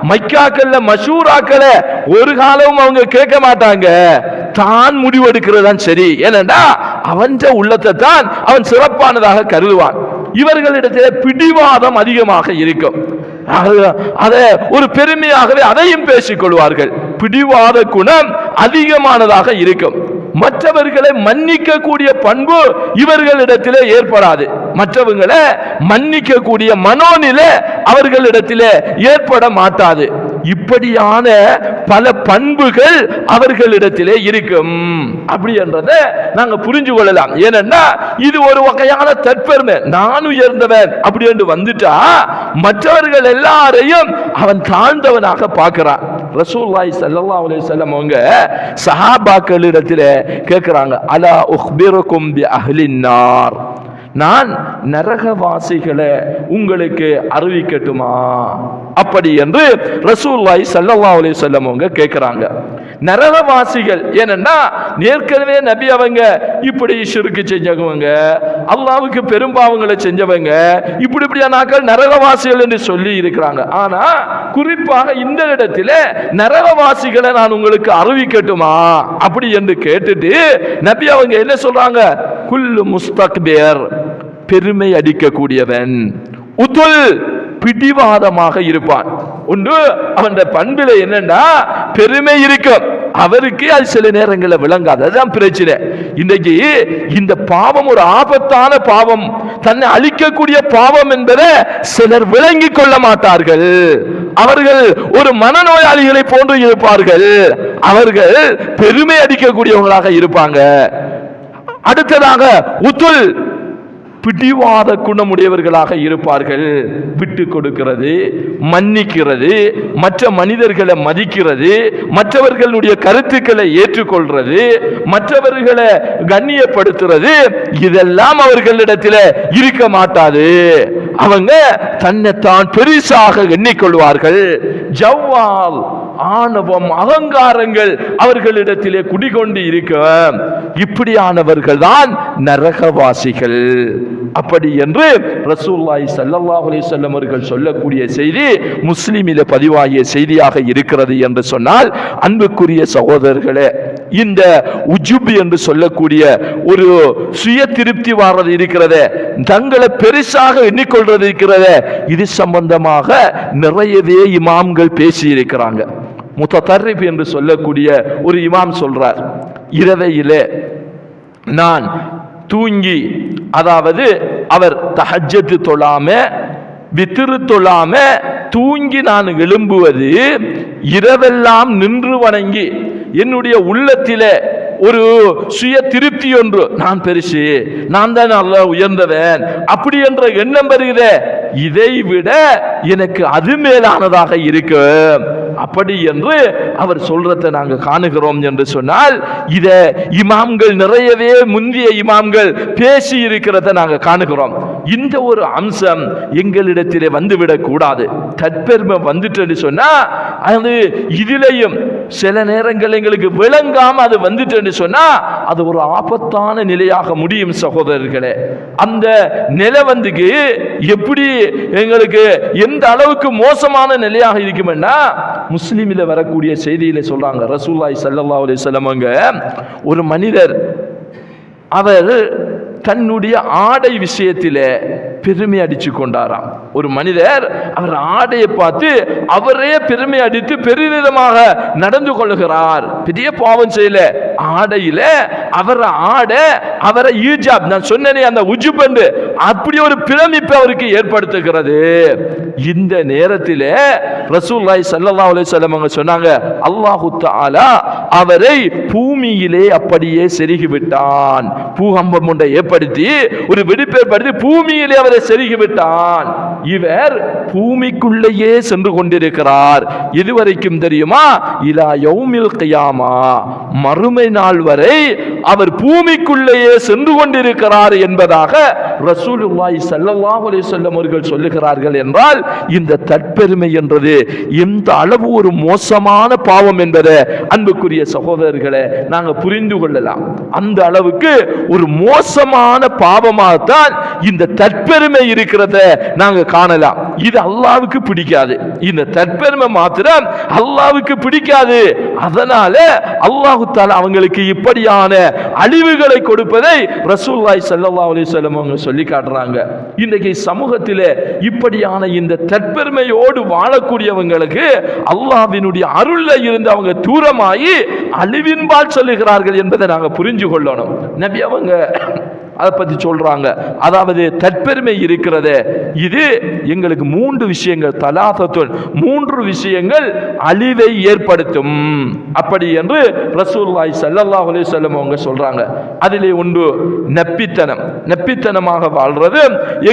மைக்காக்கள்ல மஷூராக்களை ஒரு காலமும் அவங்க கேட்க மாட்டாங்க, தான் முடிவெடுக்கிறதான் சரி. ஏனென்றா அவன் உள்ளத்தை தான் அவன் சிறப்பானதாக கருதுவான். இவர்களிடத்தில் பிடிவாதம் அதிகமாக இருக்கும், அதை ஒரு பெருமையாகவே அதையும் பேசிக் கொள்வார்கள். பிடிவாத குணம் அதிகமானதாக இருக்கும். மற்றவர்களை மன்னிக்க கூடிய பண்பு இவர்களிடத்திலே ஏற்படாது, மற்றவர்களை மன்னிக்க கூடிய மனோநிலை அவர்களிடத்திலே ஏற்பட மாட்டாது. இப்படியான பல பண்புகள் அவர்களிடத்திலே இருக்கும். அப்படி என்றதை நாங்க புரிஞ்சு கொள்ளலாம். ஏனென்னா இது ஒரு வகையான தற்பெருமை, நான் உயர்ந்தவன் அப்படி என்று வந்துட்டா மற்றவர்கள் எல்லாரையும் அவன் தாழ்ந்தவனாக பார்க்கிறான். ரசூலுல்லாஹி ஸல்லல்லாஹு அலைஹி வஸல்லம் அவங்க சஹாபாக்களிடத்திலே கேட்கிறாங்க, அலா உக்பிருக்கும் பி அஹ்லின் நார், நான் நரகவாசிகளை உங்களுக்கு அறிவிக்கட்டுமா அப்படி என்று ரசூலுல்லாஹி ஸல்லல்லாஹு அலைஹி வஸல்லம் அவங்க கேட்கிறாங்க. நரகவாசிகள் ஏனென்னா ஏற்கனவே நபி அவங்க இப்படி ஷிர்க் செஞ்சவங்க, அல்லாஹ்வுக்கு பெரும்பாவங்களை செஞ்சவங்க, இப்படியானாக்கள் நரகவாசிகள் என்று சொல்லி இருக்கிறாங்க. ஆனா குறிப்பாக இந்த இடத்துல நரகவாசிகளை நான் உங்களுக்கு அறிவிக்கட்டுமா அப்படி என்று கேட்டுட்டு நபி அவங்க என்ன சொல்றாங்க? குல்லு முஸ்தக்பிர், பெருமை அடிக்கக்கூடியவன், உதுல், பிடிவாதமாக இருப்பான். ஒன்று அவன் பண்பில என்னன்னா பெருமை இருக்கும், அவருக்கு அது சில நேரங்களில் விளங்காது, அதுதான் பிரச்சனை. இன்றைக்கு இந்த பாவம் ஒரு ஆபத்தான பாவம், தன்னை அழிக்கக்கூடிய பாவம் என்பதை சிலர் விளங்கிக் கொள்ள மாட்டார்கள். அவர்கள் ஒரு மனநோயாளிகளை போன்று இருப்பார்கள், அவர்கள் பெருமை அடிக்கக்கூடியவங்களாக இருப்பாங்க. அடுத்ததாக உத்துல், பிடிவாத குணமுடையவர்களாக இருப்பார்கள். விட்டு கொடுக்கிறது, மன்னிக்கிறது, மற்ற மனிதர்களை மதிக்கிறது, மற்றவர்களுடைய கருத்துக்களை ஏற்றுக்கொள்றது, மற்றவர்களை கண்ணியப்படுத்துறது, இதெல்லாம் அவர்களிடத்தில் இருக்க மாட்டாது. அவங்க தன்னைத்தான் பெரிசாக எண்ணிக்கொள்வார்கள். ஜவ்வால், ஆணவம், அகங்காரங்கள் அவர்களிடத்திலே குடிகொண்டு இருக்க, இப்படியானவர்கள் தான் நரகவாசிகள். அப்படி என்று ரசூலுல்லாஹி ஸல்லல்லாஹு அலைஹி வஸல்லம் அவர்கள் சொல்லக்கூடிய செய்தி முஸ்லிமிலே பதிவாகிய செய்தியாக இருக்கிறது என்று சொன்னால், அன்புக்குரிய சகோதரர்களே, இந்த உஜுப் என்று சொல்லக்கூடிய ஒரு சுய திருப்தி வாரது இருக்கிறதே, தங்களை பெரிசாக எண்ணிக்கொள்றது இருக்கிறதே, இது சம்பந்தமாக நிறையவே இமாம்கள் பேசி இருக்கிறாங்க. முத்தத்தர்ரிப் என்று சொல்லக்கூடிய ஒரு இமாம் சொல்றார், இரவையிலே நான் தூங்கி, அதாவது அவர் தஹஜ்ஜத் தொழாம வித்ரு தொழாம தூங்கி நான் எழும்புவது, இரவெல்லாம் நின்று வணங்கி என்னுடைய உள்ளத்திலே ஒரு சுய திருப்தி ஒன்று, நான் பெருசு, நான் தான் அல்லாஹ் உயர்ந்தவன் அப்படி என்ற எண்ணம் வருகிறே, இதை விட எனக்கு அது மேலானதாக இருக்கு. அப்படி என்று அவர் சொல்றதை நாங்க காணுகிறோம் என்று சொன்னால், இத இமாம்கள் நிறையவே முந்திய இமாம்கள் பேசி இருக்கிறத நாங்க காணுகிறோம். இந்த ஒரு அம்சம் எங்களிடத்திலே வந்துவிடக் கூடாது. தற்பெருமை வந்துட்டு சொன்னா அது இதிலையும் சில நேரங்கள் எங்களுக்கு விளங்காம அது வந்துட்டு சொன்னா அது ஒரு ஆபத்தான நிலையாக முடியும் சகோதரர்களே. அந்த நிலை வந்துக்கு எப்படி எங்களுக்கு எந்த அளவுக்கு மோசமான நிலையாக இருக்கும்னா, முஸ்லிமில் வரக்கூடிய செய்தியில சொல்றாங்க, ரசூலுல்லாஹி ஸல்லல்லாஹு அலைஹி வஸல்லம் ஒரு மனிதர் அவர் தன்னுடைய ஆடை விஷயத்திலே பெருமை அடிச்சு கொண்டாராம். ஒரு மனிதர் அவர் ஆடையை பார்த்து அவரே பெருமை அடித்து பெருமிதமாக நடந்து கொள்ளுகிறார். பெரிய பாவம் செய்யல, ஆடையில அவரை அவரை ஈஜாப், நான் சொன்னேனே அந்த உஜுபண்டு, அப்படி ஒரு பிரமிப்பை அவருக்கு ஏற்படுத்துகிறது. இந்த நேரத்தில் ரசூலுல்லாஹி ஸல்லல்லாஹு அலைஹி வஸல்லம் சொன்னாங்க, அல்லாஹு தஆலா அவரை பூமியிலே அப்படியே செருகி விட்டான். பூகம்பம் ஒன்றை ஏற்படுத்தி ஒரு வெடிப்பை ஏற்படுத்தி பூமியிலே அவரை செருகி விட்டான். இவர் பூமிக்குள்ளேயே சென்று கொண்டிருக்கிறார். இதுவரைக்கும் தெரியுமா? இலா யௌமில் கியாமா, மறுமை நாள் வரை அவர் பூமிக்குள்ளேயே சென்று கொண்டிருக்கிறார் என்பதாக ரசூலுல்லாஹி ஸல்லல்லாஹு அலைஹி வஸல்லம் அவர்கள் சொல்லுகிறார்கள். என்றால் இந்த தற்பெருமை என்றது எந்த அளவு ஒரு மோசமான பாவம் என்பதை அன்புக்குரிய சகோதரர்களை நாங்கள் புரிந்து கொள்ளலாம். அந்த அளவுக்கு ஒரு மோசமான பாவமாகத்தான் இந்த தற்பெருமை இருக்கிறத நாங்கள் காணலாம். இது அல்லாஹ்வுக்கு பிடிக்காது. இந்த தற்பெருமை மாத்திரம் அல்லாஹ்வுக்கு பிடிக்காது. அதனால அல்லாஹ் தஆலா அவங்களுக்கு இப்படியான அழிவுகளை கொடுப்பதை ரசூலுல்லாஹி ஸல்லல்லாஹு அலைஹி வஸல்லம் அவங்க சொல்லி காட்டுறாங்க. இன்றைக்கு சமூகத்தில் இப்படியான இந்த தற்பெருமையோடு வாழக்கூடியவங்களுக்கு அல்லாஹ்வினுடைய அருள்ல இருந்து அவங்க தூரமாகி அழிவின்பால் சொல்லுகிறார்கள் என்பதை நாங்கள் புரிஞ்சு கொள்ளணும். நபி அவங்க அதை பத்தி சொல்றாங்க. அதாவது தற்பெருமை இருக்கிறது, இது எங்களுக்கு 3 விஷயங்கள், தலாசத்துன் 3 விஷயங்கள் அழிவை ஏற்படுத்தும் அப்படி என்று ரசூலுல்லாஹி ஸல்லல்லாஹு அலைஹி வஸல்லம் அவங்க சொல்றாங்க. அதிலே ஒன்று நப்பித்தனம். நப்பித்தனமாக வாழ்றது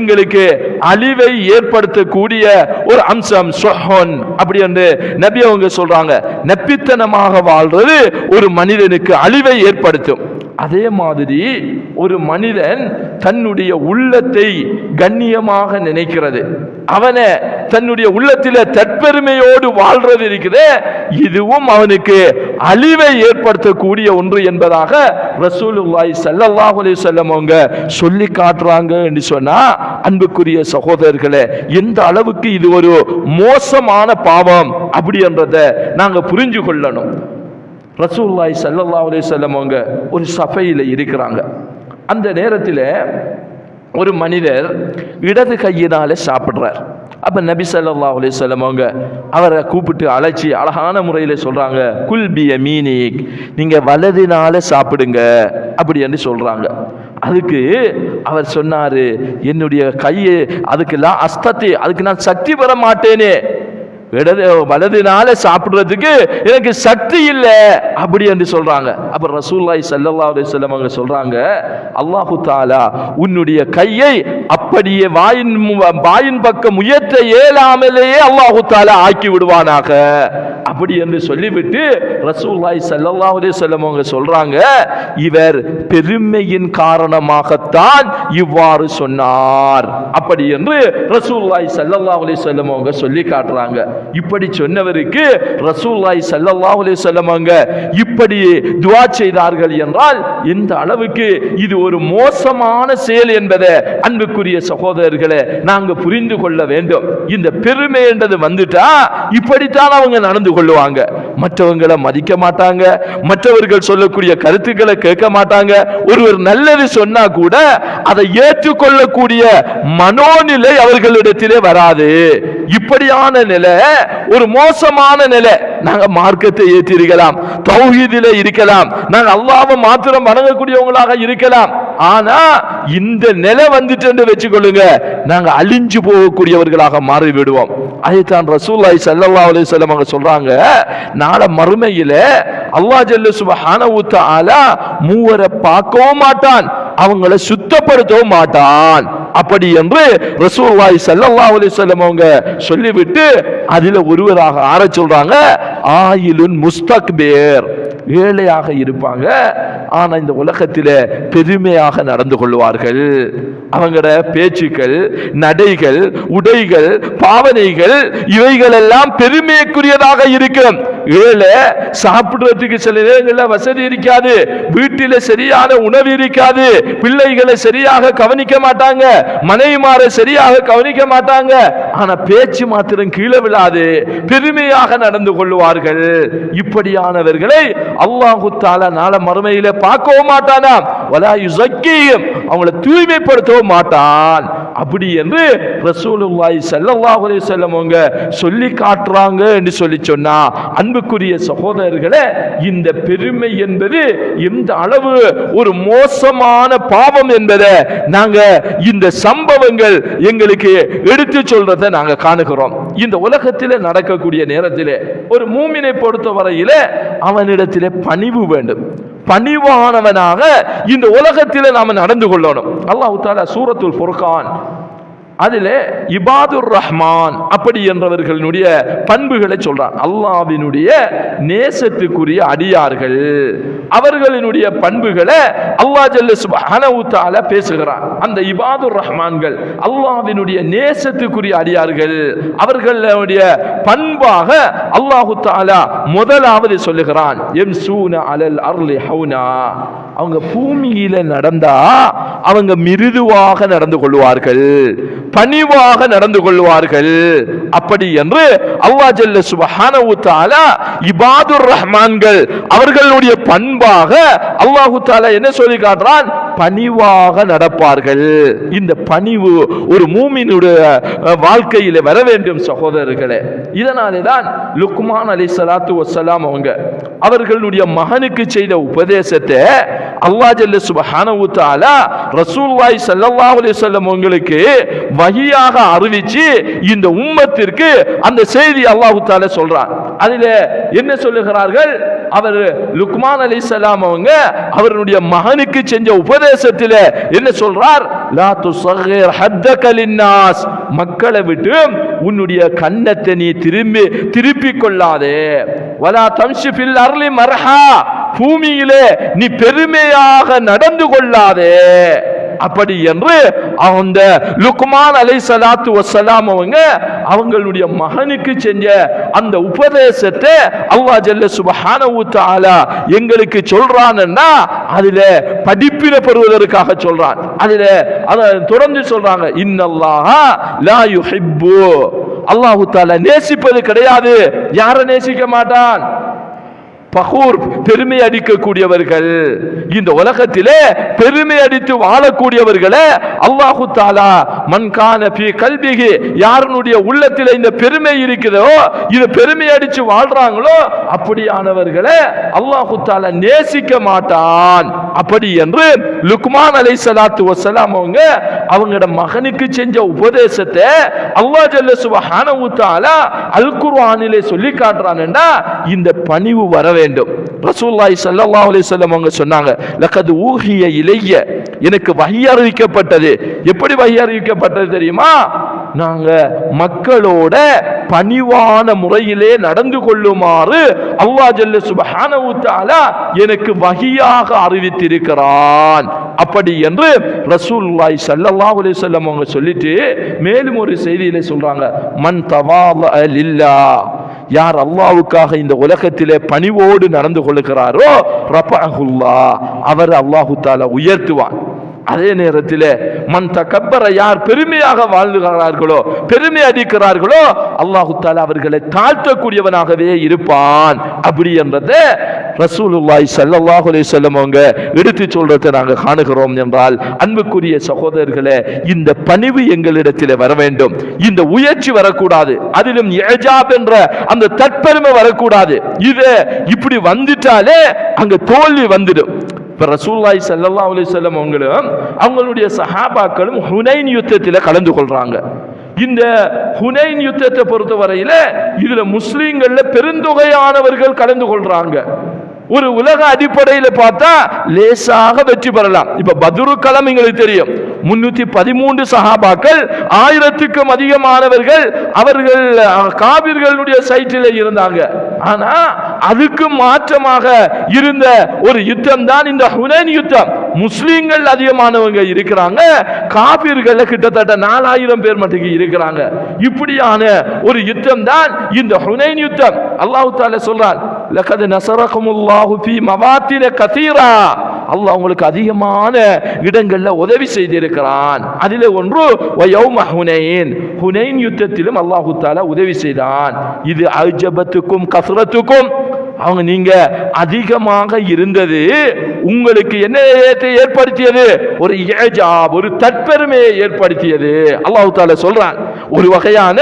எங்களுக்கு அழிவை ஏற்படுத்தக்கூடிய ஒரு அம்சம். சொஹன் அப்படி என்று நபி அவங்க சொல்றாங்க. நப்பித்தனமாக வாழ்றது ஒரு மனிதனுக்கு அழிவை ஏற்படுத்தும். அதே மாதிரி ஒரு மனிதன் தன்னுடைய உள்ளத்தை கண்ணியமாக நினைக்கிறது, அவனை தன்னுடைய உள்ளத்தில தற்பெருமையோடு வாழ்றது இருக்குது, இதுவும் அவனுக்கு அழிவை ஏற்படுத்தக்கூடிய ஒன்று என்பதாக ரசூலுல்லாஹி ஸல்லல்லாஹு அலைஹி வஸல்லம் அவங்க சொல்லி காட்டுறாங்க என்று சொன்னா, அன்புக்குரிய சகோதரர்களே, எந்த அளவுக்கு இது ஒரு மோசமான பாவம் அப்படி என்றதை நாங்க புரிஞ்சு கொள்ளணும். ரசூலுல்லாஹி ஸல்லல்லாஹு அலைஹி வஸல்லம் அவங்க ஒரு சபையில் இருக்கிறாங்க. அந்த நேரத்தில் ஒரு மனிதர் இடது கையினால சாப்பிடுறார். அப்ப நபி ஸல்லல்லாஹு அலைஹி வஸல்லம் அவங்க அவரை கூப்பிட்டு அழைச்சி அழகான முறையில் சொல்றாங்க, குல் பி யமீனிக், நீங்க வலதினால சாப்பிடுங்க அப்படி என்று சொல்றாங்க. அதுக்கு அவர் சொன்னாரு, என்னுடைய கையை அதுக்கெல்லாம் அஸ்தத்தி, அதுக்கு நான் சக்தி பெற மாட்டேனே, வலதினால சாப்பிடுறதுக்கு எனக்கு சக்தி இல்லை அப்படி என்று சொல்றாங்க. அப்ப ரசூலுல்லாஹி ஸல்லல்லாஹு அலைஹி வஸல்லம் அவங்க சொல்றாங்க, அல்லாஹு தஆலா உன்னுடைய கையை அப்படியே வாயின் பக்கம் உயர்த்த இயலாமலேயே அல்லாஹு தஆலா ஆக்கி விடுவானாக அப்படி என்று சொல்லிவிட்டு ரசூலுல்லாஹி ஸல்லல்லாஹு அலைஹி வஸல்லம் அவங்க சொல்றாங்க, இவர் பெருமையின் காரணமாகத்தான் இவ்வாறு சொன்னார் அப்படி என்று ரசூலுல்லாஹி ஸல்லல்லாஹு அலைஹி வஸல்லம் அவங்க சொல்லி காட்டுறாங்க. இப்படி சொன்னவருக்கு ரசூலுல்லாஹி ஸல்லல்லாஹு அலைஹி வஸல்லம் அவங்க இப்படி துஆ செய்தார்கள் என்றால் எந்த அளவுக்கு இது ஒரு மோசமான செயல் என்பதை அன்புக்குரிய சகோதரர்களே நாங்க புரிந்து கொள்ள வேண்டும். இந்த பெருமை என்றது வந்துட்டா இப்படித்தான் அவங்க நடந்து கொள்ளுவாங்க. மற்றவங்களை மதிக்க மாட்டாங்க, மற்றவர்கள் சொல்லக்கூடிய கருத்துக்களை கேட்க மாட்டாங்க. ஒருவர் நல்லது சொன்னா கூட அதை ஏற்றுக்கொள்ளக்கூடிய மனோநிலை அவர்களிடத்திலே வராது. இப்படியான நிலை ஒரு மோசமான நிலை. நாங்க மார்க்கத்தை ஏற்றிருக்கலாம், தௌஹீதிலே இருக்கலாம், நாங்க அல்லாஹ்வை மாத்திரம் வணங்கக்கூடியவங்களாக இருக்கலாம். ஆனா இந்த நிலை வந்துட்டு என்று வச்சுக்கொள்ளுங்க, நாங்க அழிஞ்சு போகக்கூடியவர்களாக மாறி விடுவோம். அதைத்தான் ரசூலுல்லாஹி ஸல்லல்லாஹு அலைஹி வஸல்லம் அவங்க சொல்றாங்க, நாளை மறுமையில அல்லாஹ் ஜல்ல சுப்ஹானஹு வ தஆலா மூவரை பார்க்கவும் மாட்டான், அவங்களை சுத்தப்படுத்தவும் மாட்டான். அப்படி என்று ரசூலுல்லாஹி ஸல்லல்லாஹு அலைஹி வஸல்லம் அவங்க சொல்லிவிட்டு அதில் ஒருவராக ஆற சொல்றாங்க, ஆயிலுன் முஸ்தக்பீர், ஏழையாக இருப்பாங்க, ஆனா இந்த உலகத்திலே பெருமையாக நடந்து கொள்வார்கள். அவங்களோட பேச்சுக்கள், நடைகள், உடைகள், பாவனைகள் இவைகள் எல்லாம் பெருமைக்குரியதாக இருக்கும். ஏழை சாப்பிடுறதுக்கு சில நேரங்களில் வசதி இருக்காது, வீட்டில சரியான உணவு இருக்காது, பிள்ளைகளை சரியாக கவனிக்க மாட்டாங்க, மனைவிமாரை சரியாக கவனிக்க மாட்டாங்க, ஆனா பேச்சு மாத்திரம் கீழே விழாது, பெருமையாக நடந்து கொள்வார்கள். இப்படியானவர்களை அல்லாஹு தஆலா நாளை மறுமையில பார்க்கவும் மாட்டானாம், வலா யுஸக்கிஹிம், அவங்களை தூய்மைப்படுத்தவும் மாட்டான். அப்படி என்று ரசூலுல்லாஹி ஸல்லல்லாஹு அலைஹி வஸல்லம் அவங்க சொல்லி காட்டுறாங்க என்று சொல்லி சொன்னா, அன்புக்குரிய சகோதரர்களே, இந்த பெருமை என்பது எந்த அளவு ஒரு மோசமான பாவம் என்பதை நாங்க இந்த சம்பவங்கள் எங்களுக்கு எடுத்து சொல்றதை நாங்க காணுகிறோம். இந்த உலகத்திலே நடக்கக்கூடிய நேரத்திலே ஒரு மூமினை பொறுத்த வரையில அவனிடத்திலே பணிவு வேண்டும். பணிவானவனாக இந்த உலகத்திலே நாம நடந்து கொள்ளணும். அல்லாஹ் தஆலா சூரத்துல் ஃபுர்கான் அதிலே இபாதுர் ரஹ்மான் அப்படி என்றவர்களுடைய பண்புகளை சொல்றான். அல்லாஹ்வினுடைய நேசத்துக்குரிய அடியார்கள், அவர்களினுடைய பண்புகளை அல்லாஹ் ஜல்ல சுப்ஹானஹு வ தஆலா பேசுகிறான். அந்த இபாதுர் ரஹ்மான்கள் அல்லாஹ்வினுடைய நேசத்துக்குரிய அடியார்கள், அவர்களுடைய பண்பாக அல்லாஹ் தஆலா முதலாவது சொல்லுகிறான், யம்சூன அலல் அர்லி ஹௌனா, அவங்க பூமியில நடந்தா அவங்க மிருதுவாக நடந்து கொள்வார்கள், பணிவாக நடந்து கொள்வார்கள். அப்படி என்று அல்லாஹ் ஜல்ல சுப்ஹானஹு வ தஆலா இபாதுர் ரஹ்மான்கள் அவர்களுடைய பண்பாக அல்லாஹ் தஆலா என்ன சொல்லி காட்டுறான், பணிவாக நடப்பார்கள். இந்த பணிவு ஒரு மூமினுடைய வாழ்க்கையில வர வேண்டும் சகோதரர்களே. இதனாலே தான் லுக்மான் அலைஹிஸ்ஸலாத்து வஸ்ஸலாம் அவங்க அவர்களுடைய மகனுக்கு செய்த உபதேசத்தை அல்லாஹ் ஜல்ல சுப்ஹானஹு வ தஆலா ரசூலுல்லாஹி ஸல்லல்லாஹு அலைஹி வஸல்லம் உங்களுக்கு வஹியாக அறிவிச்சு இந்த உம்மத்திற்கு அந்த செய்தி அல்லாஹ் தஆலா சொல்றான். அதில என்ன சொல்லுகிறார்கள், அவர் லுக்மான் அலைஹிஸ்ஸலாம் அவங்க அவருடைய மகனுக்கு செஞ்ச உபதேசத்தில் என்ன சொல்றார், லா துஸகிர் ஹத்தக லின்னாஸ், மக்களை விட்டு உன்னுடைய கண்ணத்தை நீ திருப்பிக் கொள்ளாதே, வலா தம்ஷி ஃபில் அர்லி மர்ஹா, பூமியிலே நீ பெருமையாக நடந்து கொள்ளாதே. அப்படி என்று அந்த லுக்மான் அலைஹிஸ்ஸலாத்து வஸ்ஸலாம் அவங்க அவங்களுடைய மகனுக்கு செஞ்ச அந்த உபதேசத்தை அல்லாஹ் ஜல்ல சுப்ஹானஹு வ தஆலா எங்களுக்கு சொல்றான்னா அதில படிப்பினை பெறுவதற்காக சொல்றான். அதில அத தொடர்ந்து சொல்றாங்க, இன்னல்லாஹ லா யுஹிப்பு, அல்லாஹ் தஆலா நேசிப்பது கிடையாது. யாரை நேசிக்க மாட்டான்? பகூர், பெருமை அடிக்கக்கூடியவர்கள், இந்த உலகத்திலே பெருமை அடித்து வாழக்கூடியவர்களே அல்லாஹு தஆலா மன் கான ஃபீ கல்பிஹி, யாருடைய உள்ளத்திலே இந்த பெருமை இருக்குதோ, இது பெருமை அடிச்சு வாழ்றாங்களோ அப்படியானவர்களே அல்லாஹு தஆலா நேசிக்க மாட்டான். அப்படி என்று லுக்மான் அலைஹிஸ்ஸலாத்து வஸ்ஸலாம் அவங்களோட மகனுக்கு செஞ்ச உபதேசத்தை அல்லாஹ் ஜல்ல சுப்ஹானஹு வ தஆலா அல் குர்ஆனிலே சொல்லி காட்டுறான்டா இந்த பணிவு வர வேண்டும். ரசூலுல்லாஹி ஸல்லல்லாஹு அலைஹி வஸல்லம் அவங்க சொன்னாங்க, லகத் ஊஹிய இலைய, எனக்கு வஹி அறிவிக்கப்பட்டது. எப்படி வஹி அறிவிக்கப்பட்டது தெரியுமா? நாங்க மக்களோட பணிவான முறையிலே நடந்து கொள்ளுமாறு அல்லாஹ் ஜல்ல சுப்ஹானஹு வ தஆலா எனக்கு வஹியாக அறிவித்திருக்கிறான். அப்படி என்று ரசூலுல்லாஹி ஸல்லல்லாஹு அலைஹி வஸல்லம் அவங்க சொல்லிட்டு மேலும் ஒரு செய்தியிலே சொல்றாங்க, மன் தவால லில்லாஹ், யார் அல்லாஹ்வுக்காக இந்த உலகத்திலே பணிவோடு நடந்து கொள்கிறாரோ ரஃபஅஹுல்லாஹ், அவர் அல்லாஹ் தஆலா உயர்த்துவான். அதே நேரத்தில் மன் தகப்பர, யார் பெருமையாக வாழ்கிறார்களோ, பெருமை அடிக்கிறார்களோ அல்லாஹ் தஆலா அவர்களை தாழ்த்தக்கூடியவனாகவே இருப்பான். அப்படி என்றதை ரசூலுல்லாஹி ஸல்லல்லாஹு அலைஹி வஸல்லம் அவங்க எடுத்து சொல்றதை நாங்கள் காணுகிறோம். என்றால் அன்புக்குரிய சகோதரர்களே, இந்த பணிவு எங்களிடத்தில் வர வேண்டும். இந்த உயர்ச்சி வரக்கூடாது, அதிலும் இஜாப் என்ற அந்த தற்பெருமை வரக்கூடாது. இது இப்படி வந்துட்டாலே அங்க தோல்வி வந்துடும். ரசூலுல்லாஹி ஸல்லல்லாஹு அலைஹி வஸல்லம் அவங்களுடைய சஹாபாக்களும் ஹுனைன் யுத்தத்தில் கலந்து கொள்றாங்க. இந்த ஹுனைன் யுத்தத்தை பொறுத்தவரையில இதுல முஸ்லிம்கள்ல பெருந்தொகையானவர்கள் கலந்து கொள்றாங்க. ஒரு உலக அடிப்படையில் பார்த்தா லேசாக வெற்றி பெறலாம். இப்ப பத்ரு களம் எங்களுக்கு தெரியும். 313 சஹாபாக்கள், 1000க்கும் அதிகமானவர்கள் அவர்கள் காபிர்களுடைய சைட்டில் இருந்தாங்க. ஆனா அதுக்கு மாற்றமாக இருந்த ஒரு யுத்தம் தான் இந்த ஹுனைன் யுத்தம். முஸ்லிம்கள் அதிகமானவங்க இருக்கிறாங்க, காபிர்கள் கிட்டத்தட்ட 4000 பேர் மட்டும் இருக்கிறாங்க. இப்படியான ஒரு யுத்தம் தான் இந்த ஹுனைன் யுத்தம். அல்லாஹ் தஆலா சொல்றான், லகத் நஸரகுமுல்லாஹு ஃபீ மவாத்தின கஸீரா. அல்லாஹ் உங்களுக்கு அதிகமான இடங்கள்ல உதவி செய்திருக்கிறான். அதிலே ஒன்று வயௌம ஹுனைன், ஹுனைன் யுத்தத்திலும் அல்லாஹ் தஆலா உதவி செய்தான். இது அஜபத்துக்கும் கஸ்ரத்துக்கும், அவங்க நீங்க அதிகமாக இருந்தது உங்களுக்கு என்ன ஏற்படுத்தியது? ஒரு ஏஜாப், ஒரு தற்பெருமையை ஏற்படுத்தியது. அல்லாஹ் தஆலா சொல்றான், ஒரு வகையான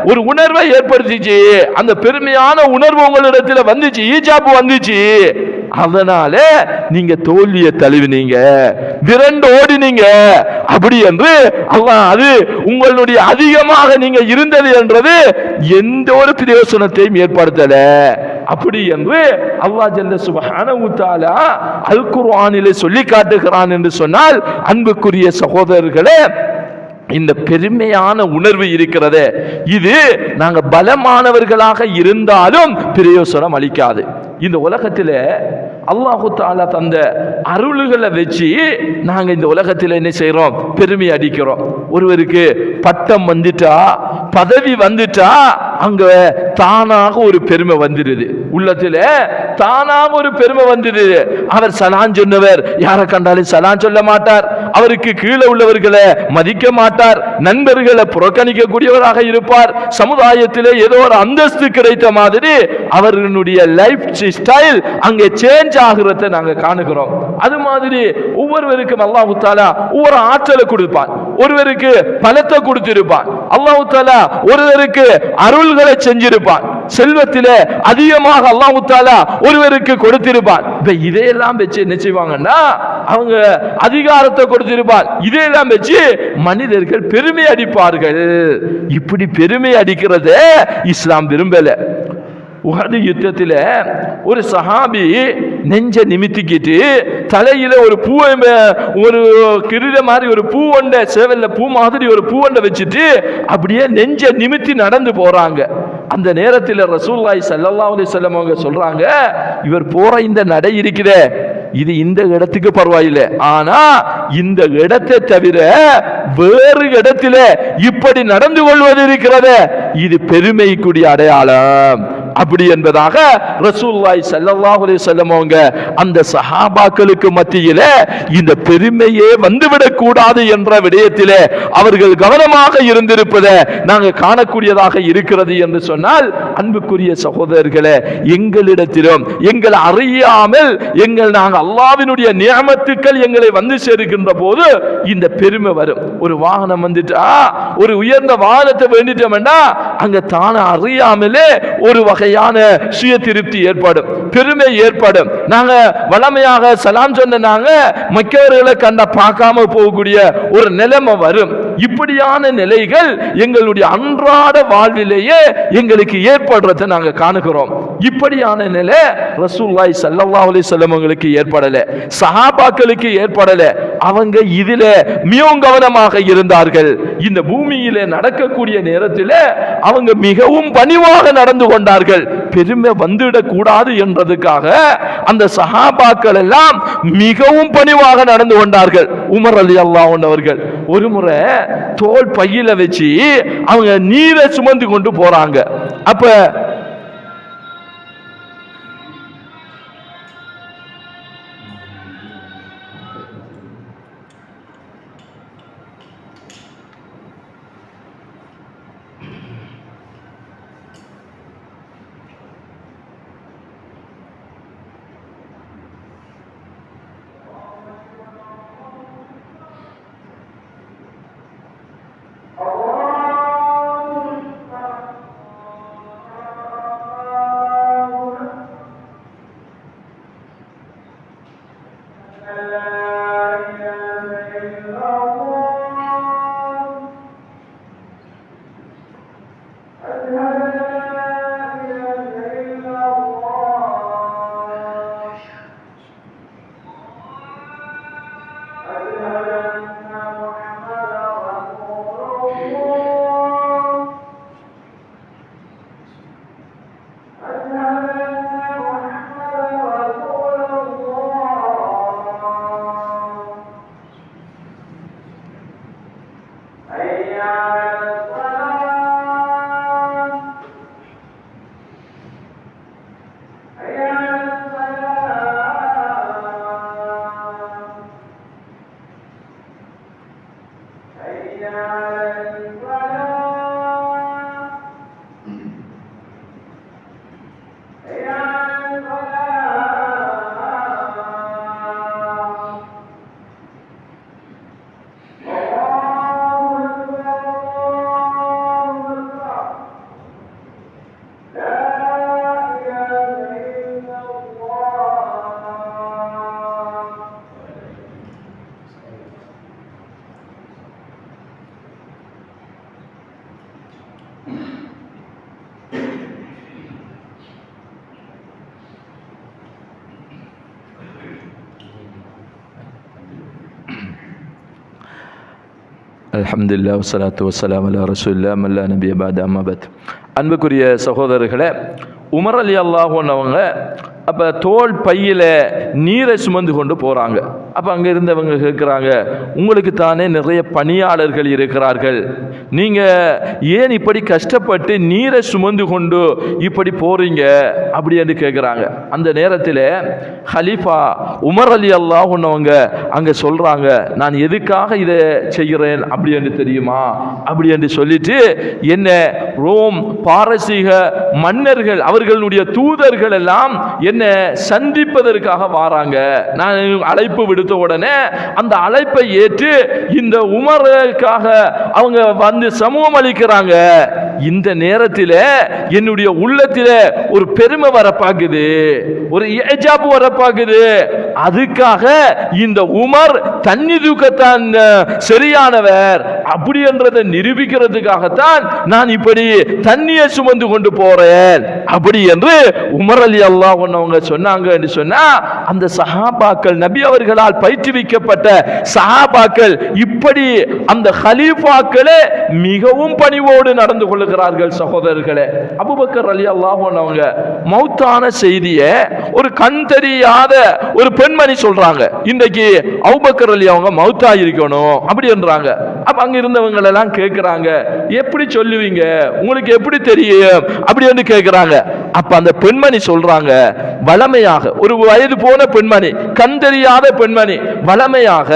ஒரு உணர்வை ஏற்படுத்திச்சு. அந்த பெருமையான உணர்வு உங்களிடத்தில் வந்துச்சு, ஈஜாப் வந்துச்சு. அதனால நீங்க தோல்வியை தழுவினீங்க, விரண்டு ஓடினீங்க. அப்படி என்று அல்லாஹ், அது உங்களுடைய அதிகமாக நீங்க இருந்தது என்றது எந்த ஒரு பிரயோசனத்தையும் ஏற்படுத்தல. அப்படி என்று அல்லாஹ் ஜல்ல சுப்ஹானஹு வ தஆலா அல் குர்ஆனிலே சொல்லி காட்டுகிறான் என்று சொன்னால், அன்புக்குரிய சகோதரர்களே, இந்த பெருமையான உணர்வு இருக்கிறதே, இது நாங்க பலமானவர்களாக இருந்தாலும் பிரயோசனம் அளிக்காது. இந்த உலகத்தில் அல்லாஹு தஆலா தந்த அருள்களை வச்சு நாங்க இந்த உலகத்தில் என்ன செய்யறோம்? பெருமை அடிக்கிறோம். ஒருவருக்கு பட்டம் வந்துட்டா, பதவி வந்துட்டா, அங்க தானாக ஒரு பெருமை வந்துடுது, உள்ளத்துல தானாக ஒரு பெருமை வந்துடுது. அவர் சலான் சொன்னவர் யாரை கண்டாலும் சலான் சொல்ல மாட்டார், அவருக்கு கீழே உள்ளவர்களை மதிக்க மாட்டார், நண்பர்களை புறக்கணிக்க கூடியவராக இருப்பார். சமுதாயத்திலே ஏதோ ஒரு அந்தஸ்து கிடைத்த மாதிரி அவர்களுடைய லைஃப் ஸ்டைல் அங்கே சேஞ்ச் ஆகிறத நாங்க காணுகிறோம். அது மாதிரி ஒவ்வொருவருக்கும் அல்லாஹ் தஆலா ஒவ்வொரு ஆற்றலை கொடுப்பான், ஒருவருக்கு பலத்தை கொடுத்திருப்பான். அல்லாஹ் தஆலா ஒருவருக்கு அருள்களை செஞ்சிருப்பான், செல்வத்திலே அதிகமாக அல்லாஹ் தஆலா ஒருவருக்கு கொடுத்திருப்பான். இப்ப இதையெல்லாம் வச்சு என்ன செய்வாங்கன்னா, அவங்க அதிகாரத்தை கொடுத்திருப்பான், இதையெல்லாம் வச்சு மனிதர்கள் பெருமை அடிப்பார்கள். இப்படி பெருமை அடிக்கிறத இஸ்லாம் விரும்பல. உஹது யுத்தத்தில் ஒரு சஹாபி நெஞ்ச நிமித்திக்கிட்டு தலையில ஒரு பூவை, ஒரு கிரீட மாதிரி ஒரு பூவண்டை, சேவல்ல பூ மாதிரி ஒரு பூவண்டை வச்சுட்டு அப்படியே நெஞ்ச நிமித்தி நடந்து போறாங்க. அந்த நேரத்தில் ரசூலுல்லாஹி ஸல்லல்லாஹு அலைஹி வஸல்லம் அவங்க சொல்றாங்க, இவர் போற இந்த நடை இருக்குதே, இது இந்த இடத்துக்கு பரவாயில்லை, ஆனா இந்த இடத்தை தவிர வேறு இடத்துல இப்படி நடந்து கொள்வது இருக்கிறது, இது பெருமைக்குரிய அடையாளம். அப்படி என்பதாக ரசூலுல்லாஹி ஸல்லல்லாஹு அலைஹி வஸல்லம் அவங்க அந்த சஹாபாக்களுக்கு மத்தியில இந்த பெருமையே வந்துவிடக் கூடாது என்ற விடயத்திலே அவர்கள் கவனமாக இருந்திருப்பதை நாங்கள் காணக்கூடியதாக இருக்கிறது என்று சொன்னால், அன்புக்குரிய சகோதரர்களே, எங்களிடத்திலும் எங்களை அறியாமல் நாங்கள் அல்லாஹ்வினுடைய நியமத்துக்கள் எங்களை வந்து சேருகின்ற போது இந்த பெருமை வரும். ஒரு வாகனம் வந்துட்டா, ஒரு உயர்ந்த வாகனத்தை வேண்டிட்டோம்னா அங்க தான அறியாமலே ஒரு வகையான சுய திருப்தி ஏற்படும், பெருமை ஏற்படும். நாங்க வளமையாக சலாம் சொன்ன நாங்க மற்றவர்களை கண்ட பார்க்காம போகக்கூடிய ஒரு நிலைமை வரும். இப்படியான நிலைகள் எங்களுடைய அன்றாட வாழ்விலேயே எங்களுக்கு ஏற்படுறதை நாங்க காணுகிறோம். இப்படியான நிலை ரசூலுல்லாஹி ஸல்லல்லாஹு அலைஹி வஸல்லம் அவங்களுக்கு ஏற்படல, சஹாபாக்களுக்கு ஏற்படல. அவங்க இதில மிகவும் கவனமாக இருந்தார்கள். இந்த பூமியிலே நடக்கக்கூடிய நேரத்தில் அவங்க மிகவும் பணிவாக நடந்து கொண்டார்கள். பெருமை வந்துவிடக் கூடாது என்றதுக்காக அந்த சஹாபாக்கள் எல்லாம் மிகவும் பணிவாக நடந்து கொண்டார்கள். உமர் ரலியல்லாஹு அன்ஹு அவர்கள் ஒரு முறை தோல் பையில வச்சு அவங்க நீரை சுமந்து கொண்டு போறாங்க. அப்ப அல்ஹம்துலில்லாஹ் வஸ்ஸலாத்து வஸ்ஸலாமு அலா ரசூலில்லாஹ் மல்லா நபிய பஅத அம்மா பத். அன்புக்குரிய சகோதரர்களே, உமர் ரலியல்லாஹு அன்ஹு அவங்க அப்போ தோல் பையில் நீரை சுமந்து கொண்டு போகிறாங்க. அப்போ அங்கே இருந்தவங்க கேட்குறாங்க, உங்களுக்கு தானே நிறைய பணியாளர்கள் இருக்கிறார்கள், நீங்கள் ஏன் இப்படி கஷ்டப்பட்டு நீரை சுமந்து கொண்டு இப்படி போகிறீங்க அப்படி என்று கேட்குறாங்க. அந்த நேரத்தில் ஹலீஃபா உமர் ரலியல்லாஹு அன்ஹு அவங்க அங்கே சொல்கிறாங்க, நான் எதுக்காக இதை செய்கிறேன் அப்படி என்று தெரியுமா அப்படி என்று சொல்லிட்டு, என்ன ரோம் பாரசீக மன்னர்கள் அவர்களுடைய தூதர்கள் எல்லாம் என்ன சந்திப்பதற்காக வாராங்க. நான் அழைப்பு விடுத்த உடனே அந்த அழைப்பை ஏற்று இந்த உமருக்காக அவங்க வந்து சமூகம் அளிக்கிறாங்க. இந்த நேரத்தில் என்னுடைய உள்ளத்தில் ஒரு பெருமை வரப்பாக்குது, ஒரு ஏஜாபு வரப்பாக்குது. அதுக்காக இந்த உமர் தண்ணி தூக்கத்தான் சரியானவர் அப்படி என்றதை நிரூபிக்கிறதுக்காகத்தான் நான் இப்படி தண்ணியை சுமந்து கொண்டு போறேன் அப்படி என்று உமர் ரலியல்லாஹு அன்ஹு அவங்க சொன்னாங்க என்று சொன்னா, அந்த சஹாபாக்கள் நபி அவர்களால் பயிற்றுவிக்கப்பட்ட சஹாபாக்கள் இப்படி அந்த கலீஃபாக்களே மிகவும் பணிவோடு நடந்து கொள்கிறார்கள். சகோதரர்களே, அபூபக்கர் ரலியல்லாஹு அன்ஹு அவங்க மௌத்தான செய்தியை ஒரு கண் தெரியாத ஒரு பெண்மணி சொல்றாங்க, இன்றைக்கு அபூபக்கர் ரலி அவங்க மௌத்தா இருக்கணும் அப்படி என்றாங்க. அப்ப அங்க இருந்தவங்க எல்லாம் கேட்கிறாங்க, எப்படி சொல்லுவீங்க, உங்களுக்கு எப்படி தெரியும் அப்படி என்று கேட்கிறாங்க. அப்ப அந்த பெண்மணி சொல்றாங்க, வளமையாக ஒரு வயது போன பெண்மணி, கண் தெரியாத பெண்மணி, வளமையாக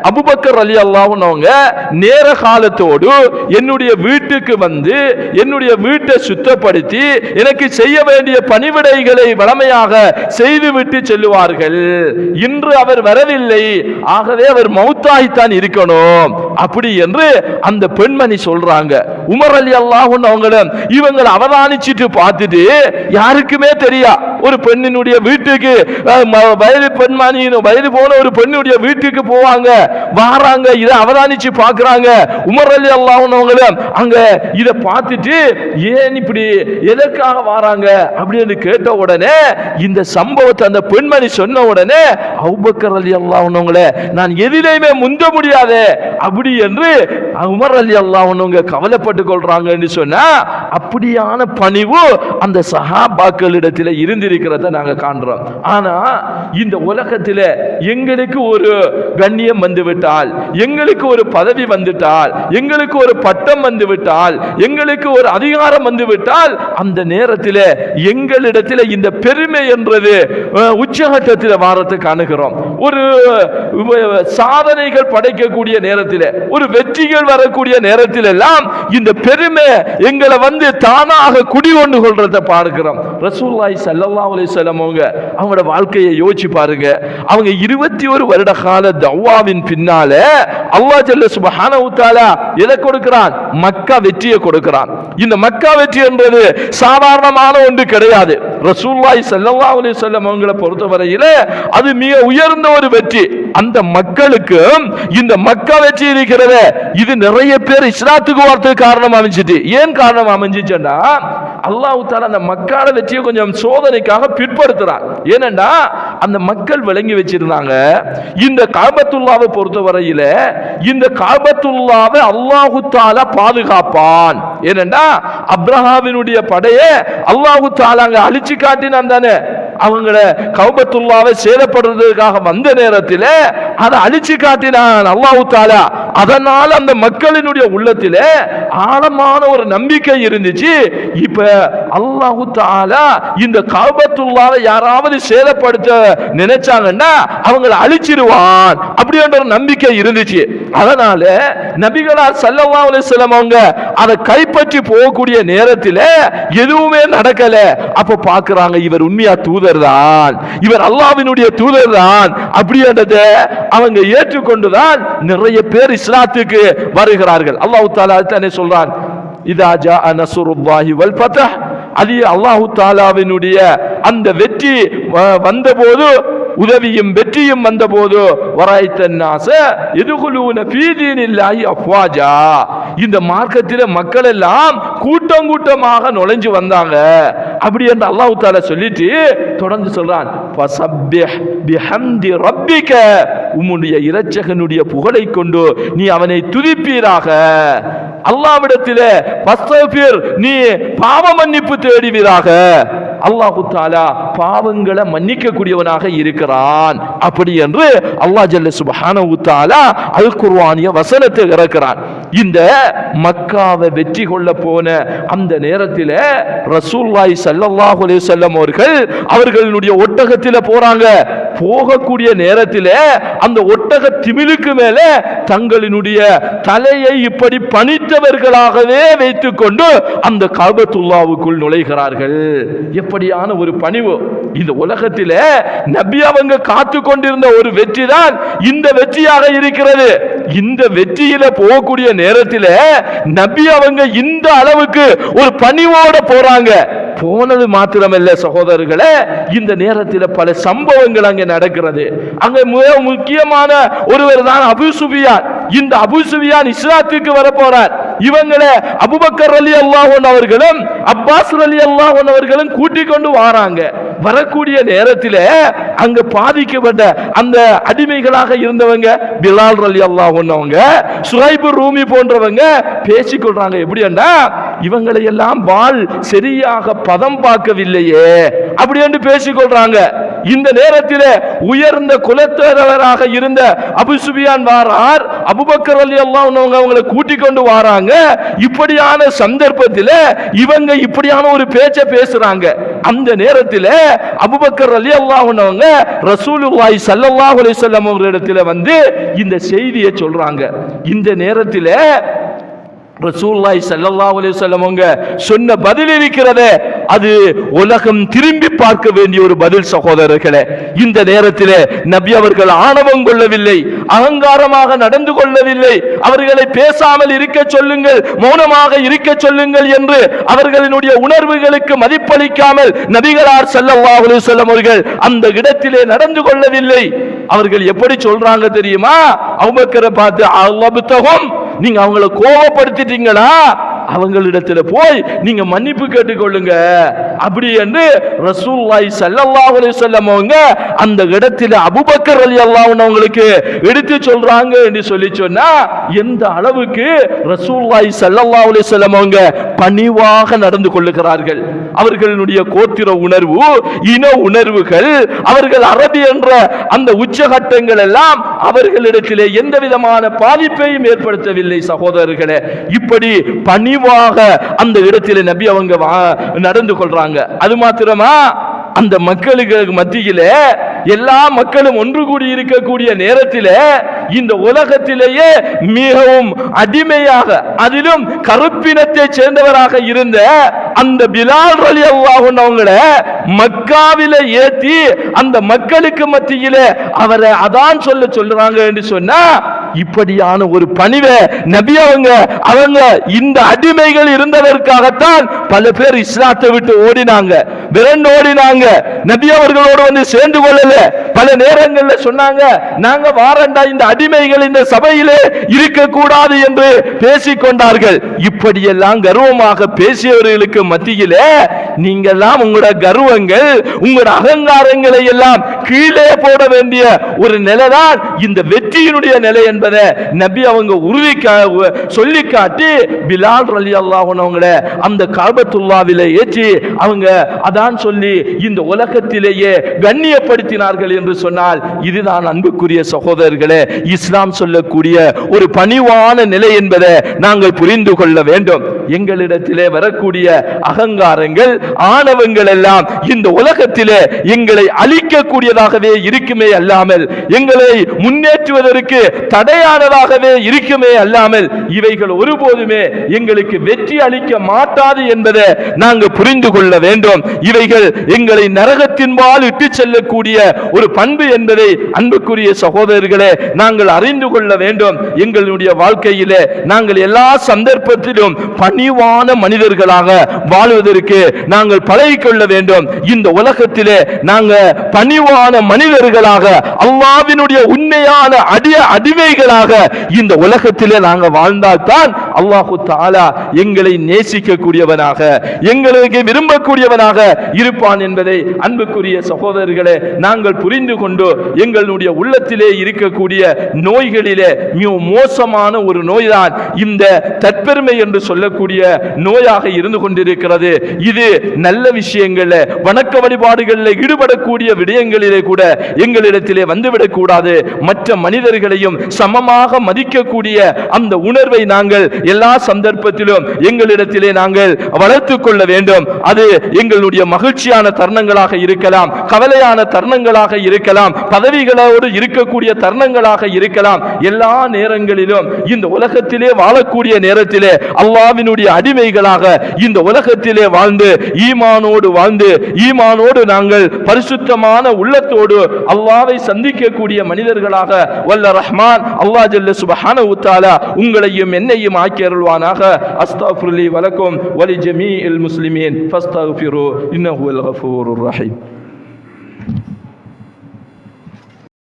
அபூபக்கர் ரலியல்லாஹு அன்ஹு அவங்க நேர காலத்தோடு என்னுடைய வீட்டுக்கு வந்து என்னுடைய வீட்டை சுத்தப்படுத்தி எனக்கு செய்ய வேண்டிய பணிவிடைகளை வளமையாக செய்துவிட்டு செல்லுவார்கள். இன்று அவர் வரவில்லை, ஆகவே அவர் மௌத்தாகித்தான் இருக்கணும் அப்படி என்று அந்த பெண்மணி சொல்றாங்க. உமர் ரலியல்லாஹு அன்ஹு அவங்களும் இவங்களை அவதானிச்சிட்டு பார்த்துட்டு, யாருக்குமே தெரியா ஒரு பெண்ணினுடைய வீட்டுக்கு வயது பெண்மணி வயது போன ஒரு பெண்ணுடைய வீட்டுக்கு போவாங்க, வாராங்க, இதை அவதானிச்சு பார்க்கறாங்க. உமர் ரலியல்லாஹு அன்ஹு அவங்களும் அங்க இதை பார்த்துட்டு, ஏன் இப்படி எதற்காக வாராங்க அப்படின்னு கேட்ட உடனே இந்த சம்பவத்தை அந்த பெண்மணி சொன்ன உடனே, அபூபக்கர் ரலியல்லாஹு அன்ஹு அவங்கள நான் எதிலையுமே முந்த முடியாது அப்படி என்று உமர் ரலியல்லாஹு அன்ஹு அவங்க கவலைப்பட்டு கொள்றாங்கன்னு சொன்னா, அப்படியான பணிவு அந்த சஹாபாக்களிடத்தில் இருந்திருக்கிறத நாங்க காண்றோம். ஆனா இந்த உலகத்தில் எங்களுக்கு ஒரு கண்ணியம் வந்துவிட்டால், எங்களுக்கு ஒரு பதவி வந்துவிட்டால், எங்களுக்கு ஒரு பட்டம் வந்துவிட்டால், எங்களுக்கு ஒரு அதிகாரம் வந்துவிட்டால், அந்த நேரத்தில் எங்களிடத்தில் இந்த பெருமை என்றது உச்சகட்டத்தில் வாரத்தை காணுகிறோம். ஒரு சாதனைகள் படைக்கக்கூடிய நேரத்தில், ஒரு வெற்றிகள் வரக்கூடிய நேரத்தில் எல்லாம் இந்த பெருமை எங்களை வந்து தானாக குடிகொண்டு கொள்றதை பார்க்கிறோம். ரசூலுல்லாஹி ஸல்லல்லாஹு அலைஹி வஸல்லம் அவங்களோட வாழ்க்கையை யோசிச்சு பாருங்க. அவங்க 21 வருட கால தவ்வாவின் பின்னால அல்லாஹ் ஜல்ல சுப்ஹானஹு வ தஆலா எதை கொடுக்கிறான்? மக்கா வெற்றியை கொடுக்கிறான். இந்த மக்கா வெற்றி என்பது சாதாரணமான ஒன்று கிடையாது. ரசூலுல்லாஹி ஸல்லல்லாஹு அலைஹி வஸல்லம் அவங்களை பொறுத்தவரையில அது மிக உயர்ந்த ஒரு வெற்றி. அந்த மக்களுக்கு இந்த மக்கா வெற்றி இருக்கிறத, இது நிறைய பேர் இஸ்லாத்துக்கு வரதுக்கு காரணம் அமைஞ்சிட்டு. ஏன் காரணம் அமைஞ்சிச்சுன்னா, அல்லாஹ் தஆலா அந்த மக்கால வெற்றியை கொஞ்சம் சோதனைக்காக பிற்படுத்துறான். ஏனென்றா அந்த மக்கள் விளங்கி வச்சிருந்தாங்க, இந்த காபத்துல்லாவை பொறுத்தவரையில இந்த காபத்துல்லாவை அல்லாஹ் தஆலா பாதுகாப்பான். ஏனென்றா அப்ரஹாமினுடைய படையை அல்லாஹ் தஆலா அங்க அழிச்சு காட்டினான் தானே. அவங்கள கௌபத்துல்லாவை சேதப்படுறதுக்காக வந்த நேரத்தில் அதை அழிச்சு காட்டினான் அல்லாஹ் தஆலா. அதனால அந்த மக்களினுடைய உள்ளத்தில் ஆழமான ஒரு நம்பிக்கை இருந்துச்சு. இப்ப அல்லாஹ் தஆலா இந்த கௌபத்துல்லாவை யாராவது சேதப்படுத்த நினைச்சாங்கன்னா அவங்களை அழிச்சிருவான் அப்படின்ற ஒரு நம்பிக்கை இருந்துச்சு. அதனால நபிகளார் ஸல்லல்லாஹு அலைஹி வஸல்லம் அவங்க அதை கைப்பற்றி போகக்கூடிய நேரத்தில் எதுவுமே நடக்கல. அப்ப பார்க்கறாங்க, இவர் உண்மையா தூதர் தான், இவர் அல்லாஹ்வினுடைய தூதர் தான் அப்படின்றத அவங்க ஏற்றுக்கொண்டுதான் நிறைய பேர் இஸ்லாத்துக்கு வருகிறார்கள். அல்லாஹ் தஆலா தானே சொல்றான், இதா ஜாஅ நஸ்ருல்லாஹி வல் ஃபத்ஹ், அது அல்லாஹ் தஆலாவினுடைய அந்த வெற்றி வந்தபோது, உதவியும் வெற்றியும் வந்தபோது, வரைத்தன்னாஸ யதுகுலூன ஃபீ தீனில்லாஹி அஃப்வாஜா, இந்த மார்க்கத்தில் மக்கள் எல்லாம் கூட்டம் கூட்டமாக நுழைஞ்சு வந்தாங்க. அப்படி என்று அல்லாஹ் தஆலா சொல்லிட்டு தொடர்ந்து சொல்றான், ஃபஸப்பிஹ் பிஹம்தி ரப்பிக, உம்முடைய இரட்சகனுடைய புகழை கொண்டு நீ அவனை துதிப்பீராக. அல்லாஹ்விடத்திலே ஃபஸ்தக்ஃபிர், நீ பாவ மன்னிப்பு தேடுவீராக. அல்லாஹ் தஆலா பாவங்களை மன்னிக்க கூடியவனாக இருக்கிறான். அப்படி என்று அல்லாஹ் ஜல்ல சுப்ஹானஹு தஆலா அல் குர்ஆனிய வசனத்தை இறக்கிறான். இந்த மக்காவை வெற்றி கொள்ள போன அந்த நேரத்தில் ரசூலுல்லாஹி ஸல்லல்லாஹு அலைஹி வஸல்லம் அவர்களுடைய ஒட்டகத்தில் போறாங்க. போகக்கூடிய நேரத்தில் அந்த ஒட்டக திமிலுக்கு மேல தங்களினுடைய தலையை இப்படி பணித்தவர்களாகவே வைத்துக் கொண்டு அந்த கஅபத்துல்லாவுக்குள் நுழைகிறார்கள். எப்படியான ஒரு பணிவு! இந்த உலகத்தில் நபி அவங்க காத்து கொண்டிருந்த ஒரு வெற்றி தான் இந்த வெற்றியாக இருக்கிறது. இந்த வெற்றியில போகக்கூடிய நேரத்தில் நபி அவங்க இந்த அளவுக்கு ஒரு பணிவோட போறாங்க. போனது மாத்திரமல்ல சகோதரர்களே, இந்த நேரத்தில் பல சம்பவங்கள் அங்கே நடக்கிறது. அங்க முக்கியமான ஒருவர் தான் அபூ சுஃபியான். இந்த அபூ சுஃபியான் இஸ்லாத்துக்கு வர போறார். இவங்களை அபூபக்கர் ரலியல்லாஹு அன்ஹு அவர்களும் அப்பாஸ் ரலியல்லாஹு அன்ஹு அவர்களும் கூட்டிக் கொண்டு வராங்க. வரக்கூடிய நேரத்தில் அங்க பாதிக்கப்பட்ட அந்த அடிமைகளாக இருந்தவங்க பிலால் ரலியல்லாஹு அன்ஹு அவங்க, சுஹைப் ரூமி போன்றவங்க பேசிக்கொள்றாங்க. எப்படின்னா, இவங்களை எல்லாம் வாள் சரியாக பதம் பார்க்கவில்லையே அப்படி என்று பேசிக்கொள்றாங்க. இந்த நேரத்தில் உயர்ந்த குலத்தவராக இருந்த அபூ சுஃபியான் வாரார். அபூபக்கர் ரலியல்லாஹு அன்ஹு அவங்களை கூட்டிக் கொண்டு வராங்க. இப்படியான சந்தர்ப்பத்தில் இவங்க இப்படியான ஒரு பேச்சை பேசுறாங்க. அந்த நேரத்தில் அபூபக்கர் ரலியல்லாஹு அன்ஹு அவங்க ரசூலுல்லாஹி ஸல்லல்லாஹு அலைஹி வஸல்லம் அவர்களிடத்தில் வந்து இந்த செய்தியை சொல்றாங்க. இந்த நேரத்தில் ரசூலுல்லாஹி ஸல்லல்லாஹு அலைஹி வஸல்லம் அவங்க சொன்ன பதில் இருக்கிறதே, அது உலகம் திரும்பி பார்க்க வேண்டிய ஒரு பதில் சகோதரர்களே. இந்த நேரத்தில் நபி அவர்கள் ஆணவம் கொள்ளவில்லை, அகங்காரமாக நடந்து கொள்ளவில்லை. அவர்களை பேசாமல் இருக்க சொல்லுங்கள், மௌனமாக இருக்க சொல்லுங்கள் என்று அவர்களினுடைய உணர்வுகளுக்கு மதிப்பளிக்காமல் நபிகளார் ஸல்லல்லாஹு அலைஹி வஸல்லம் அவர்கள் அந்த இடத்திலே நடந்து கொள்ளவில்லை. அவர்கள் எப்படி சொல்றாங்க தெரியுமா? அபூபக்கரை பார்த்து, அல்லாஹ்வுத்தஹும், நீங்க அவங்களை கோபப்படுத்திட்டீங்களா, அவங்களிடத்துல போய் நீங்க மன்னிப்பு கேட்டுக்கொள்ளுங்க அப்படி என்று ரசூலுல்லாஹி ஸல்லல்லாஹு அலைஹி வஸல்லம் அவங்க அந்த இடத்துல அபூபக்கர் ரலியல்லாஹு அன்ஹு அவங்களுக்கு எடுத்து சொல்றாங்க என்று சொல்லி சொன்னா, எந்த அளவுக்கு ரசூலுல்லாஹி ஸல்லல்லாஹு அலைஹி வஸல்லம் அவங்க பணிவாக நடந்து கொள்ளுகிறார்கள். அவர்களுடைய கோத்திர உணர்வு, இன உணர்வுகள், அவர்கள் அரபி என்ற அந்த உச்சகட்டங்கள் எல்லாம் அவர்களிடத்திலே எந்த விதமான பாதிப்பையும் ஏற்படுத்தவில்லை சகோதரர்களே. இப்படி பணிவாக அந்த இடத்திலே நபி அவங்க நடந்து கொள்றாங்க. அது மாத்திரமா, அந்த மக்களுக்கு மத்தியிலே எல்லா மக்களும் ஒன்று கூடி இருக்கக்கூடிய நேரத்தில் இந்த உலகத்திலேயே மிகவும் அடிமையாக, அதிலும் கருப்பினத்தை சேர்ந்தவராக இருந்த அந்த பிலால் ரலியல்லாஹு அன்ஹு அவங்களை மக்காவில ஏத்தி அந்த மக்களுக்கு மத்தியிலே அவரை அதான் சொல்றாங்க என்று சொன்னா, இப்படியான ஒரு பணிவை நபி அவங்க இந்த அடிமைகள் இருந்ததற்காகத்தான் பல பேர் இஸ்லாத்தை விட்டு ஓடினாங்க, விரண்டு ஓடினாங்க. நபி அவர்களோடு வந்து சேர்ந்து கொள்ளல. பல நேரங்களில் சொன்னாங்க, நாங்க வாரண்டா இந்த அடிமைகள் இந்த சபையிலே இருக்கக்கூடாது என்று பேசிக்கொண்டார்கள். இப்படியெல்லாம் கர்வமாக பேசியவர்களுக்கு மத்தியிலே நீங்கெல்லாம் உங்களோட கர்வங்கள், உங்களோட அகங்காரங்களை எல்லாம் கீழே போட வேண்டிய ஒரு நிலைதான் இந்த வெற்றியினுடைய நிலை என்பதை நபி அவங்க உறுதி சொல்லி காட்டி பிலால் ரலியல்லாஹு அன்ஹு அவங்கள அந்த கஅபத்துல்லாவிலே ஏற்றி அவங்க அதான் சொல்லி இந்த உலகத்திலேயே கண்ணியப்படுத்தினார்கள் என்று சொன்னால், இதுதான் அன்புக்குரிய சகோதரர்களே இஸ்லாம் சொல்லக்கூடிய ஒரு பணிவான நிலை என்பதை நாங்கள் புரிந்து கொள்ள வேண்டும். எங்களிடத்திலே வரக்கூடிய அகங்காரங்கள், ஆணவங்கள் எல்லாம் இந்த உலகத்திலே எங்களை அழிக்கக்கூடியதாகவே இருக்குமே அல்லாமல், எங்களை முன்னேற்றுவதற்கு தடையானதாகவே இருக்குமே அல்லாமல், இவைகள் ஒருபோதுமே எங்களுக்கு வெற்றி அளிக்க மாட்டாது என்பதை நாங்கள் புரிந்து கொள்ள வேண்டும். இவைகள் எங்களை நரகத்தின்பால் இட்டு செல்லக்கூடிய ஒரு பண்பு என்பதை அன்புக்குரிய சகோதரர்களே நாங்கள் அறிந்து கொள்ள வேண்டும். எங்களுடைய வாழ்க்கையிலே நாங்கள் எல்லா சந்தர்ப்பத்திலும் பணிவான மனிதர்களாக வாழ்வதற்கு நாங்கள் பழகிக்கொள்ள வேண்டும். இந்த உலகத்திலே நாங்கள் பணிவான உண்மையான மனிதர்களாக, அல்லாஹ்வினுடைய உண்மையான அடிமைகளாக இந்த உலகத்திலே நாங்க வாழ்ந்தால்தான் அல்லாஹு தஆலா எங்களை நேசிக்கக்கூடியவனாக, எங்களுக்கு விரும்பக்கூடியவனாக இருப்பான் என்பதை அன்புக்குரிய சகோதரர்களே நாங்கள் புரிந்து கொண்டு, எங்களுடைய உள்ளத்திலே இருக்கக்கூடிய நோய்களிலே மிக மோசமான ஒரு நோய்தான் இந்த தற்பெருமை என்று சொல்லக்கூடிய நோயாக இருந்து கொண்டிருக்கிறது. இது நல்ல விஷயங்கள்ல, வணக்க வழிபாடுகளில் ஈடுபடக்கூடிய விடயங்களிலே கூட எங்களிடத்திலே வந்துவிடக் கூடாது. மற்ற மனிதர்களையும் சமமாக மதிக்கக்கூடிய அந்த உணர்வை நாங்கள் எல்லா சந்தர்ப்பத்திலும் எங்களிடத்திலே நாங்கள் வளர்த்துக் கொள்ள வேண்டும். அது எங்களுடைய மகிழ்ச்சியான தருணங்களாக இருக்கலாம், கவலையான தருணங்களாக இருக்கலாம், பதவிகளோடு இருக்கக்கூடிய தருணங்களாக இருக்கலாம். எல்லா நேரங்களிலும் இந்த உலகத்திலே வாழக்கூடிய நேரத்திலே அல்லாஹ்வினுடைய அடிமைகளாக இந்த உலகத்திலே வாழ்ந்து ஈமானோடு நாங்கள் பரிசுத்தமான உள்ளத்தோடு அல்லாஹ்வை சந்திக்கக்கூடிய மனிதர்களாக வல்ல ரஹ்மான் அல்லாஹ் ஜல்ல சுப்ஹானஹு வ தஆலா உங்களையும் என்னையும் ஆக்கி அருள்வானாக. அஸ்தக்ஃபிருல்லி வலக்கும் வலி ஜமீஇல் முஸ்லிமீன் ஃபஸ்தக்ஃபிரு இன்னஹு வல் கஃபூருர் ரஹீம்.